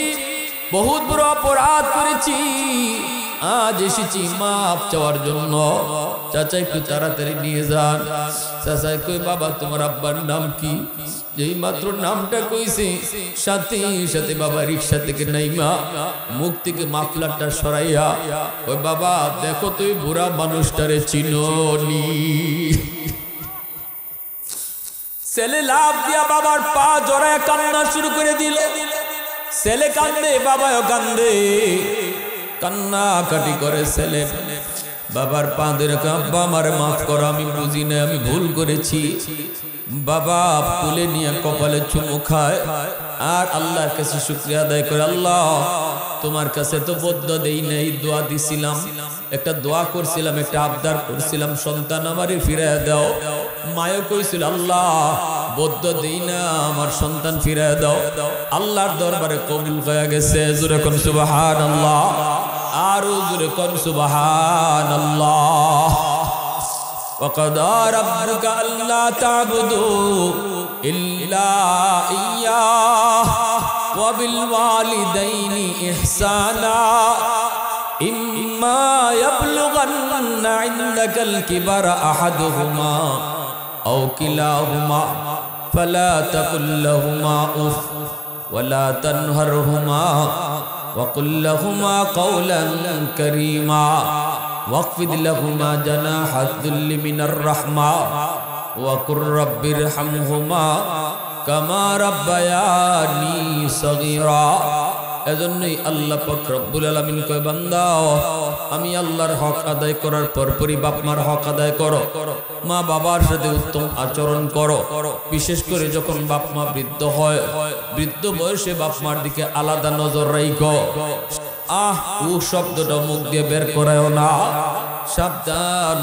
বহুত বড় অপরাধ করেছি, আজ এসেছি মাপ চাওয়ার জন্য। চাচা একটু তাড়াতাড়ি নিয়ে যান। চাচা কই বাবা তোমার আব্বার নাম কি? যেই মাত্র নামটা কইছে সাথে সাথে বাবা রিক্সা থেকে নাইমা মুখ থেকে মাফলারটা সরাইয়া ওই বাবা দেখো তুই বুড়া মানুষটারে চিনোনি। ছেলে লাভ দিয়া বাবার পা জড়ায় কান্না শুরু করে দিল। ছেলে কান্দে, বাবাও কান্দে, কান্না কাটি করে ছেলে। বাবার পা ধরে আব্বা আমার মাফ করো, আমি বুঝি না, আমি ভুল করেছি। বাবা তুলে নিয়ে কপালে চুমু খায় আর আল্লাহর কাছে শুকরিয়া আদায় করে, আল্লাহ তোমার কাছে তো বদ্ধ দেই নাই, দোয়া দিছিলাম, একটা দোয়া করছিলাম, একটা আবদার করছিলাম, সন্তান আমারে ফিরাইয়া দাও। মায়ও কইছিল আল্লাহ বদ্ধ দেই না, আমার সন্তান ফিরাইয়া দাও। আল্লাহর দরবারে কবুল হয়ে গেছে। জোরে কোন সুবহানাল্লাহ, আরো জোরে কোন সুবহানাল্লাহ। وقضى ربك ألا تعبدوا إلا إياه وبالوالدين إحسانا إما يبلغن عندك الكبر أحدهما أو كلاهما فلا تقل لهما أف ولا تنهرهما وقل لهما قولا كريما واخفض لهما جناح الذل من الرحمة وقل رب ارحمهما كما ربياني صغيرا। এজন্যই আল্লাহ পাক রব্বুল আলামিন কয় বান্দা আমি আল্লাহর হক আদায় করার পরপরই বাপ মার হক আদায় করো, মা বাবার সাথে উত্তম আচরণ করো। বিশেষ করে যখন বাপ মা বৃদ্ধ হয়, বৃদ্ধ বয়সে বাপ মার দিকে আলাদা নজর রাখো। ও শব্দটা মুখ দিয়ে বের করায়ও না। সাবধান,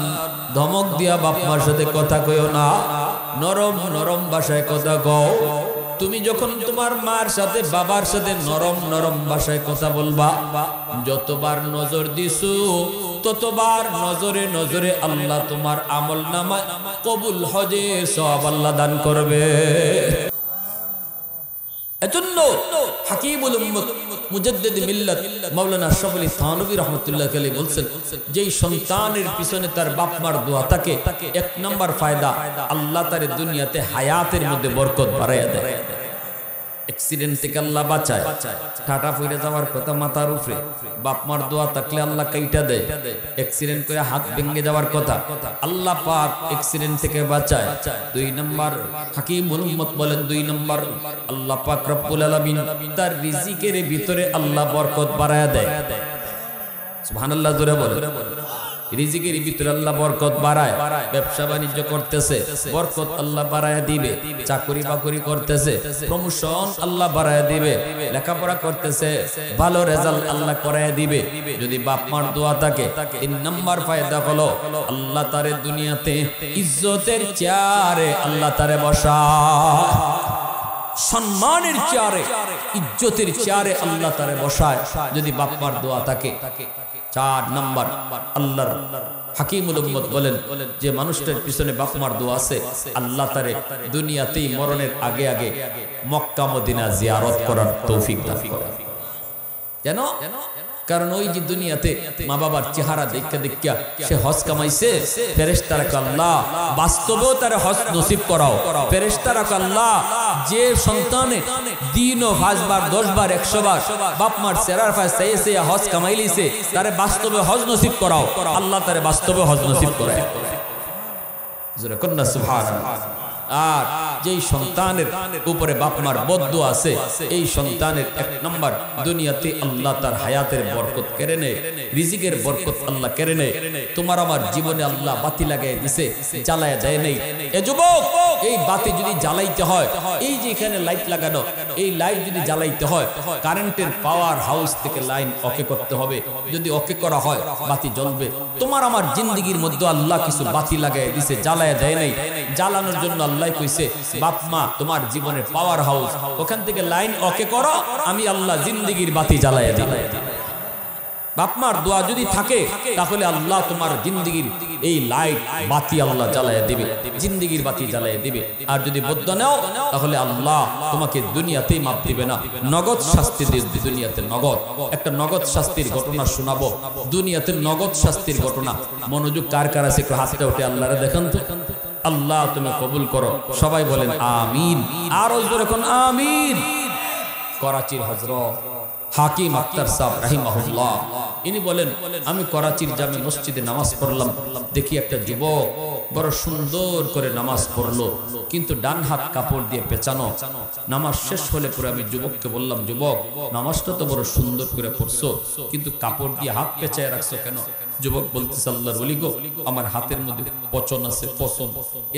ধমক দিয়া বাপ মার সাথে কথা কইও না, নরম নরম ভাষায় কথা কও। তুমি যখন তোমার মার সাথে বাবার সাথে নরম নরম ভাষায় কথা বলবা, যতবার নজর দিছো ততবার নজরে নজরে আল্লাহ তোমার আমল নামায় কবুল হজে সওয়াব আল্লাহ দান করবে। এজন্য হাকিমুল উম্মত মুজাদ্দিদ মিল্লাত মাওলানা আশরাফ আলী থানভী রাহমাতুল্লাহ আলাইহি বলছেন, যেই সন্তানের পিছনে তার বাপ মার দোয়া থাকে, এক নাম্বার ফায়দা আল্লাহ তার দুনিয়াতে হায়াতের মধ্যে বরকত বাড়ায়া দেয়। অ্যাক্সিডেন্ট থেকে আল্লাহ বাঁচায়, কাটা পড়ে যাওয়ার কথা মাথার উপরে, বাপ মার দোয়া থাকলে আল্লাহ কাইটা দেয়। অ্যাক্সিডেন্ট করে হাত ভেঙে যাওয়ার কথা, আল্লাহ পাক অ্যাক্সিডেন্ট থেকে বাঁচায়। দুই নম্বর হাকিমুল উম্মত বলেন, দুই নম্বর আল্লাহ পাক রব্বুল আলামিন তার রিজিকের ভিতরে আল্লাহ বরকত বাড়ায়া দেয়। সুবহানাল্লাহ জোরে বলে। রিজিকের ভিতরে আল্লাহ বরকত বাড়ায়। ব্যবসা বাণিজ্য করতেছে, বরকত আল্লাহ বাড়ায় দিবে। চাকরি বাকরি করতেছে, প্রমোশন আল্লাহ বাড়ায় দিবে। লেখাপড়া করতেছে, ভালো রেজাল্ট আল্লাহ করায় দিবে যদি বাপ মার দোয়া থাকে। 3 নম্বর ফায়দা হলো আল্লাহ তারে দুনিয়াতে ইজ্জতের চেয়ারে আল্লাহ তারে বসায়, সম্মানের চেয়ারে, ইজ্জতের চেয়ারে আল্লাহ তারে বসায় যদি বাপ মার দোয়া থাকে। 4 নম্বর আল্লাহর হাকিমুল উম্মত বলেন, যে মানুষটার পিছনে বাপ মার দোয়া আছে, আল্লাহ তারে দুনিয়াতেই মরণের আগে আগে মক্কা মদিনা জিয়ারত করার তৌফিক দান করে। কেন? কারণ ওই যে দুনিয়াতে মা বাবার চেহারা দেখা দেখা সে হজ কামাইছে, ফেরেশতারা আল্লাহ বাস্তবেও তার হজ নসিব করাও। ফেরেশতারা আল্লাহ যে সন্তানে দিনও 5 বার 10 বার 100 বার বাপ মার চেহারার পাশে চাইছে হজ কামাইলিছে, তারে বাস্তবে হজ নসিব করাও। আল্লাহ তারে বাস্তবে হজ নসিব করায়। জোরে কন্না সুবহানাল্লাহ। আর যেই সন্তানের উপরে বাপ মার বদদুয়া আছে, এই সন্তানের 1 নম্বর দুনিয়াতে আল্লাহ তার হায়াতের বরকত কেড়ে নেয়, রিজিকের বরকত আল্লাহ কেড়ে নেয়। তোমার আমার জীবনে আল্লাহ বাতি লাগাই দিছে, জ্বালায় দেয় নেই। এ যুবক, এই বাতি যদি জ্বালাইতে হয়, এই যে এখানে লাইট লাগানো, এই লাইট যদি জ্বালাইতে হয়, কারেন্টের পাওয়ার হাউস থেকে লাইন ওকে করতে হবে। যদি ওকে করা হয়, বাতি জ্বলবে। তোমার আমার জিন্দেগির মধ্যে আল্লাহ কিছু বাতি লাগাই দিছে, জ্বালায় দেয় নাই। জ্বালানোর জন্য আল্লাহ কইছে, বাপ মা তোমার জীবনের পাওয়ার হাউস, ওখান থেকে লাইন ওকে করো, আমি আল্লাহ জিন্দেগির বাতি জ্বালায় দিব। বাপ মার দোয়া যদি থাকে, তাহলে আল্লাহ তোমার জিন্দেগির এই লাইট বাতি আল্লাহ জ্বালায় দিবে, জিন্দেগির বাতি জ্বালায় দিবে। আর যদি বদ্ধ নাও, তাহলে আল্লাহ তোমাকে দুনিয়াতেই মাপ দিবে না, নগদ শাস্তি দিবে। দুনিয়াতে নগদ একটা নগদ শাস্তির ঘটনা শোনাবো, দুনিয়াতে নগদ শাস্তির ঘটনা। মনোযোগ কার কার আছে একটু হাতটা উঠে আল্লাহরে দেখান তো। আল্লাহ তুমি কবুল করো, সবাই বলেন আমিন। আর জোরে কোন আমিন। করাচির হযরত হাকিম আক্তার সাহেব রাহিমাহুল্লাহ, ইনি বলেন, আমি করাচির জামে মসজিদে নামাজ পড়লাম, দেখি একটা যুবক বড় সুন্দর করে নামাজ পড়লো, কিন্তু ডান হাত কাপড় দিয়ে পেঁচানো। নামাজ শেষ হলে পরে আমি যুবককে বললাম, যুবক নামাজটা তো বড় সুন্দর করে পড়ছো, কিন্তু কাপড় দিয়ে হাত পেঁচায় রাখছো কেন? যুবক বলতেছে, আল্লাহর ওলি গো, আমার হাতের মধ্যে পচন আছে, পচন,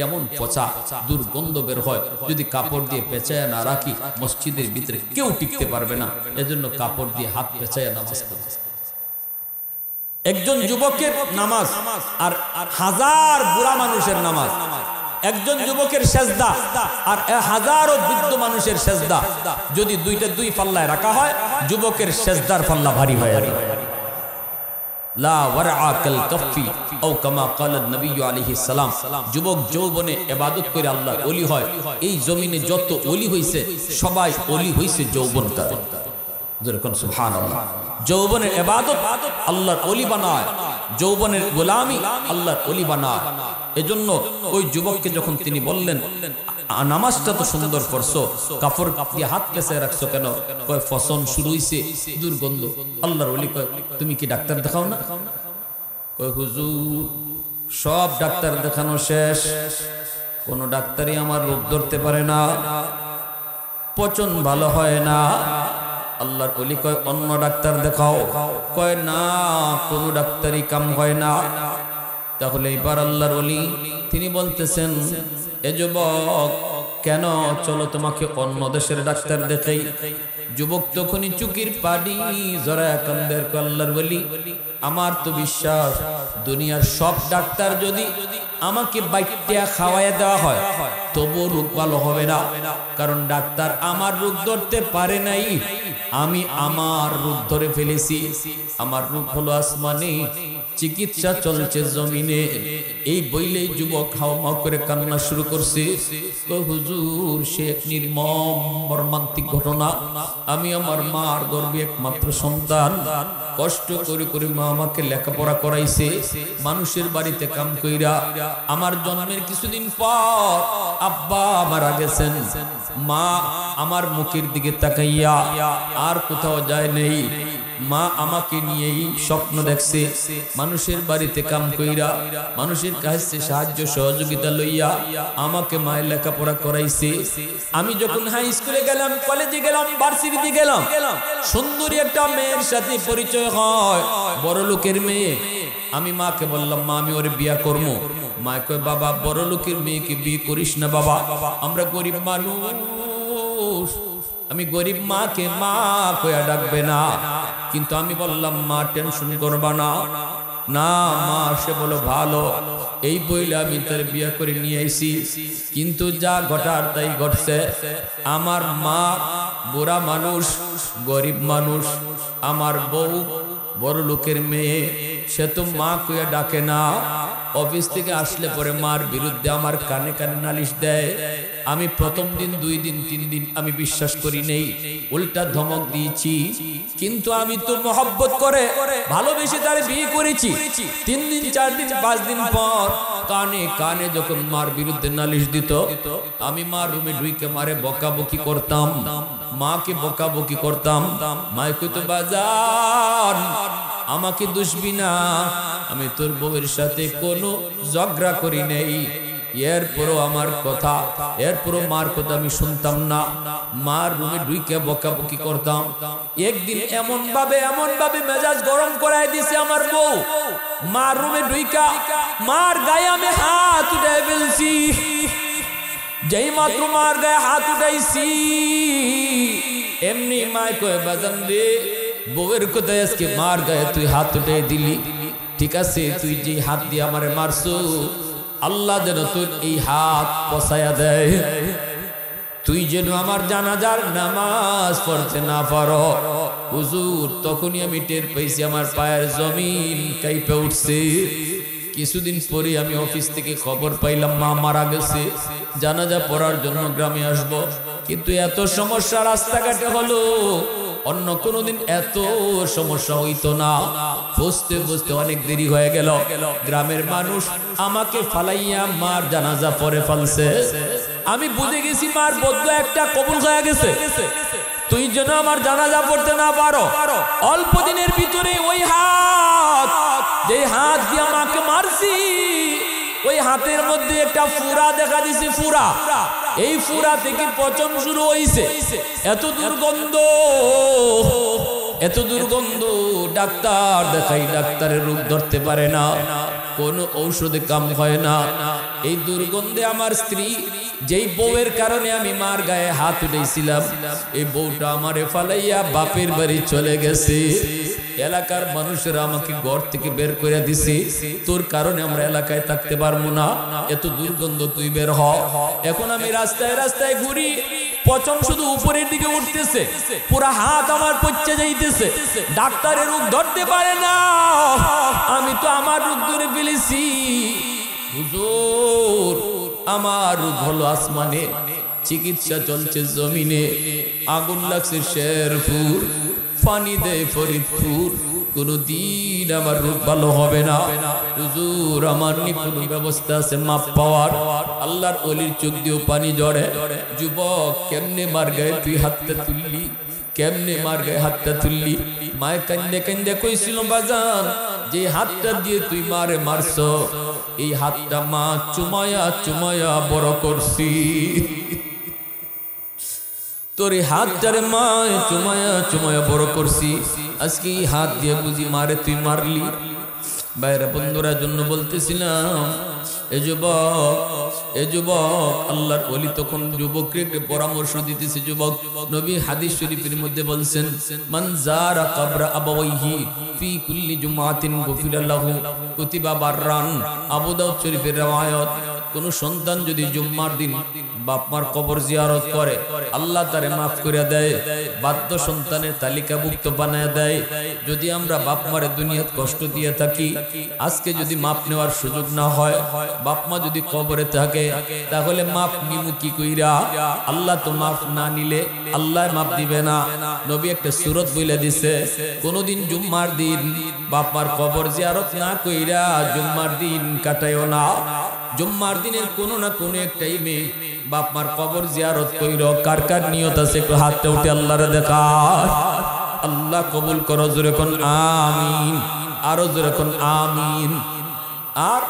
এমন পচা দুর্গন্ধ বের হয়, যদি কাপড় দিয়ে পেঁচায় না রাখি মসজিদের ভিতরে কেউ টিকতে পারবে না, এজন্য কাপড় দিয়ে হাত পেঁচায় নামাজ পড়ে। একজন যুবকের নামাজ আর হাজার বুড়া মানুষের নামাজ, একজন যুবকের সেজদা আর হাজারো বৃদ্ধ মানুষের সেজদা যদি দুইটা দুই পাল্লায় রাখা হয়, যুবকের সেজদার পাল্লা ভারী হয়ে যায়। লা ওয়ারআ কাল কাফি আও কামা ক্বালা নবী আলাইহিস সালাম। যুবক যৌবনে ইবাদত করে আল্লাহর ওলি হয়। এই জমিনে যত ওলি হইছে, সবাই ওলি হইছে যৌবনকাল। যেরকম সুবহানাল্লাহ। যৌবনের ইবাদত আল্লাহর ওলি বানায়, যৌবনের গোলামি আল্লাহর ওলি বানায়। এজন্য ওই যুবককে যখন তিনি বললেন, নামাজটা তো সুন্দর পড়ছো, কাপড় দিয়ে হাত পেঁচায় রাখছো কেন? কয় ফসন শুরু হইছে, দুর্গন্ধ। আল্লাহর ওলি কয়, তুমি কি ডাক্তার দেখাও না? কয় হুজুর সব ডাক্তার দেখানো শেষ, কোন ডাক্তারই আমার রোগ ধরতে পারে না, পচন ভালো হয় না। আল্লাহর ওলি কয়, অন্য ডাক্তার দেখাও। কয় না, কোন ডাক্তারই কাম হয় না। তাহলে এবার আল্লাহর ওলি তিনি বলতেছেন, এ যুবক কেন চলো তোমাকে অন্য দেশের ডাক্তার দেখাই। যুবক তখনই চুকির পানি জড়ায় কান্দে, আল্লাহর ওলি আমার তো বিশ্বাস দুনিয়ার সব ডাক্তার যদি আমাকে বাইটিয়া খাওয়াইয়া দেওয়া হয় তবু রোগ ভালো হবে না, কারণ ডাক্তার আমার রোগ ধরতে পারে নাই, আমি আমার রোগ ধরে ফেলেছি। আমার রোগ হলো আসমানে, চিকিৎসা চলছে জমিনে। এই বইলেই যুবক হাওমাও করে কান্না শুরু করছে। হুজুর সে এক নির্মম মর্মান্তিক ঘটনা। আমি আমার মার গর্ভে একমাত্র সন্তান, কষ্ট করে করে মা আমাকে লেখাপড়া করাইছে, মানুষের বাড়িতে কাম কইরা। আমার জন্মের কিছুদিন পর আব্বা মারা গেছেন। মা আমার মুখের দিকে তাকাইয়া আর কোথাও যায় নেই। মা আমাকে নিয়েই স্বপ্ন দেখছে, মানুষের বাড়িতে কাম কইরা, মানুষের কাছে সাহায্য সহযোগিতা লইয়া আমাকে মায়ের লেখাপড়া করাইছে। আমি যখন হাই স্কুলে গেলাম, কলেজে গেলাম, ভার্সিটিতে গেলাম, সুন্দরী একটা মেয়ের সাথে পরিচয় হয়, বড় লোকের মেয়ে। আমি মাকে বললাম, মা আমি ওরে বিয়া করবো। মা কয়, বাবা বড় লোকের মেয়েকে বিয়ে করিস না বাবা, আমরা গরিব মানুষ। আমি গরিব মাকে মা কয়া ডাকবে না। কিন্তু আমি বললাম, মা টেনশন করবা না। না মা সে বলো ভালো। এই বইলে আমি তার বিয়া করে নিয়ে আইছি। কিন্তু যা ঘটার তাই ঘটছে। আমার মা বুড়া মানুষ, গরিব মানুষ, আমার বউ বড় লোকের মেয়ে, সে তো মা কইয়া ডাকে না। অফিস থেকে আসলে পরে মার বিরুদ্ধে আমার কানে কানে নালিশ দেয়। আমি প্রথম দিন, 2 দিন, 3 দিন আমি বিশ্বাস করি নেই, উল্টা ধমক দিয়েছি। কিন্তু আমি তো মহব্বত করে ভালোবেসে তার বিয়ে করেছি। 3 দিন, 4 দিন, 5 দিন পর কানে কানে যখন মার বিরুদ্ধে নালিশ দিত, আমি মার রুমে ঢুকে মারে বকাবকি করতাম, মাকে বকাবকি করতাম। মায় কইতো, বাজান আমাকে দুষবি না, আমি তোর বউয়ের সাথে কোনো ঝগড়া করি নেই। এরপরও আমার কথা, এরপরও মার কথা আমি শুনতাম না, মার রুমে ঢুকে বকাবকি করতাম। একদিন এমন ভাবে মেজাজ গরম করাই দিছে আমার বউ। মার রুমে ঢুকা মার গায়ে আমি হাত উঠাই ফেলছি। যেই মাত্র মার গায়ে হাত উঠাইছি, এমনি মায় কয়, বাজান রে বউয়ের কোথায় আজকে মার গায়ে তুই হাত উঠাই দিলি? ঠিক আছে, তুই যে হাত দিয়ে আমারে মারছো, আল্লাহ যেন তোর এই হাত পছায়া দেয়, তুই যেন আমার জানাজার নামাজ পড়তে না পারো। হুজুর তখনই আমি টের পাইছি আমার পায়ের জমিন কাঁপে উঠছে। কিছুদিন পরে আমি অফিস থেকে খবর পাইলাম মা মারা গেছে, জানাজা পড়ার জন্য গ্রামে আসব। কিন্তু এত সমস্যা রাস্তাঘাটে হলো, অন্য কোনোদিন এত সমস্যা হইতো না। বুঝতে বুঝতে অনেক দেরি হয়ে গেল। গ্রামের মানুষ আমাকে ফালাইয়া মার জানাজা পড়ে ফেলছে। আমি বুঝে গেছি মার বদ্ধ একটা কবুল হয়ে গেছে, তুই যেন আমার জানাজা পড়তে না পারো। অল্প দিনের ভিতরে ওই হাত, যে হাত দিয়ে আমাকে মারছি, ওই হাতের মধ্যে একটা ফুরা দেখা দিছে। ফুরা, এই ফুরা থেকে পচন শুরু হইছে। এত দুর্গন্ধ, এত দুর্গন্ধ, ডাক্তার দেখাই, ডাক্তারের রোগ ধরতে পারে না, কোন ঔষধে কাম হয় না। এই দুর্গন্ধে আমার স্ত্রী, যেই বউয়ের কারণে আমি মার গায়ে হাত উঠেছিলাম, এই বউটা আমারে ফালাইয়া বাপের বাড়ি চলে গেছে। এলাকার মানুষেরা আমাকে ঘর থেকে বের করে দিছে, তোর কারণে আমরা এলাকায় থাকতে পারবো না, এত দুর্গন্ধ, তুই বের হ। এখন আমি রাস্তায় রাস্তায় ঘুরি, পচন শুধু উপরের দিকে উঠতেছে, পুরা হাত আমার পচে যাইতেছে। ডাক্তারের রোগ ধরতে পারে না, আমি তো আমার রোগ ধরে ফেলেছি। হুজুর আমার রোগ হলো আসমানে, চিকিৎসা চলছে জমিনে। আগুন লাগছে শেরপুর, পানি দেয় ফরিদপুর, কোনদিন আমার রোগ ভালো হবে না। হুজুর আমার নি কোনো ব্যবস্থা আছে মাপ পাওয়ার? আল্লাহর ওলির চোখ দিয়েও পানি ঝরে। যুবক কেমনে মার গায়ে তুই হাতটা তুললি, কেমনে মার গায়ে হাতটা তুললি? মায়ে কান্দে কান্দে কইছিল, বাজান যে হাতটা দিয়ে তুই মারে মারছ, এই হাতটা মা চুমায়া চুমায়া বড় করছি। তোর এই হাতটারে মা চুমায়া চুমায়া বড় করছি, আজকে এই হাত দিয়ে বুঝি মারে তুই মারলি? বাইরে বন্ধুরা জন্য বলতেছিলাম, এ যুবক এ যুবক, আল্লাহর ওলি তখন যুবককে পরামর্শ দিতেছে, যুবক, নবী হাদিস শরীফের মধ্যে বলছেন, মান যারা কবরা আবাওয়াইহি ফি কুল্লি জুমাতিন গুফিরা লাহু কুতিবা বাররান। আবু দাউদ শরীফের riwayat, কোন সন্তান যদি জুম্মার দিন বাপ মার কবর জিয়ারত করে, আল্লাহ তারে মাফ করে দেয়, বাধ্য সন্তানের তালিকাভুক্ত বানায় দেয়। যদি আমরা বাপ মারে দুনিয়াত কষ্ট দিয়ে থাকি, আজকে যদি মাপ নেওয়ার সুযোগ না হয়, বাপ মা যদি কবরে থাকে, তাহলে মাপ নিমু কি কইরা? আল্লাহ তো মাফ না নিলে আল্লাহ মাপ দিবে না। নবী একটা সূরত বলে দিছে, কোনদিন জুম্মার দিন বাপ মার কবর জিয়ারত না কইরা জুম্মার দিন কাটায়ও না। জুম্মার দিনের কোনো না কোনো এক টাইমে বাপ মার কবর জিয়ারত কইরো। কার কার নিয়ত আছে একটু হাতটা উঠে আল্লাহরে দেখা। আল্লাহ কবুল করো, জোরে কোন আমিন, আরো জোরে কোন আমিন। আর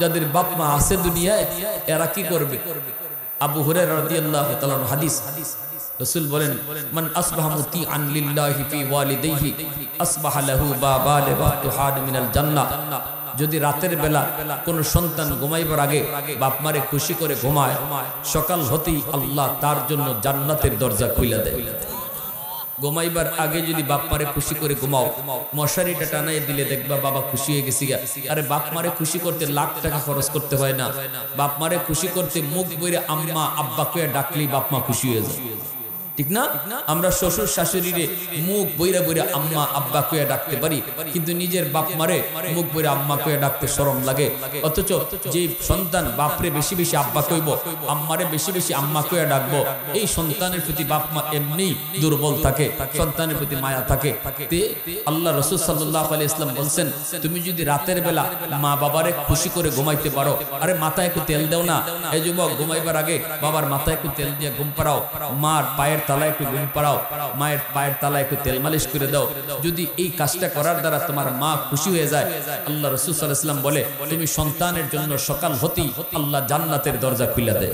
যাদের বাপ মা আছে দুনিয়ায়, এরা কি করবে? আবু হুরায়রা রাদিয়াল্লাহু তাআলা হাদিস, রাসূল বলেন, মান আসবাহা মুতিআন লিল্লাহি ফি ওয়ালিদাইহি আসবাহা লাহু বাবাল ওয়াহতুহাদ মিনাল জান্নাহ। যদি রাতের বেলা কোন সন্তান ঘুমাইবার আগে বাপ মারে খুশি করে ঘুমায়, সকাল হতেই আল্লাহ তার জন্য জান্নাতের দরজা খুলে দেয়। ঘুমাইবার আগে যদি বাপ মারে খুশি করে ঘুমাও, মশারিটা টানাই দিলে দেখবা বাবা খুশি হয়ে গেছি। আরে বাপ মারে খুশি করতে লাখ টাকা খরচ করতে হয় না। বাপ মারে খুশি করতে মুখ বইরে আম্মা আব্বা কয়ে ডাকলেই বাপ মা খুশি হয়ে যায়, ঠিক না? আমরা শ্বশুর শাশুড়িরে মুখ বইরা বইরা আম্মা আব্বা কয়ে ডাকতে পারি, কিন্তু নিজের বাপ মারে মুখ বইরা আম্মা কয়ে ডাকতে শরম লাগে। অথচ যে সন্তান বাপরে বেশি বেশি আব্বা কইব, আম্মারে বেশি বেশি আম্মা কয়ে ডাকবো, এই সন্তানের প্রতি বাপ মা এমনি দুর্বল থাকে, সন্তানের প্রতি মায়া থাকে। আল্লাহ রাসূল সাল্লাল্লাহু আলাইহি ওয়াসাল্লাম বলছেন, তুমি যদি রাতের বেলা মা বাবারে খুশি করে ঘুমাইতে পারো, আরে মাথায় একটু তেল দাও না। এই যুবক, ঘুমাইবার আগে বাবার মাথায় একটু তেল দিয়ে ঘুম পাড়াও, মার পায়ের তালায় একটু ঘুম পাড়াও, মায়ের পায়ের তালায় একটু তেল মালিশ করে দাও। যদি এই কাজটা করার দ্বারা তোমার মা খুশি হয়ে যায়, আল্লাহ রাসূল সাল্লাল্লাহু আলাইহি ওয়াসাল্লাম বলে, তুমি সন্তানের জন্য সকাল হতেই আল্লাহ জান্নাতের দরজা খুলে দেয়।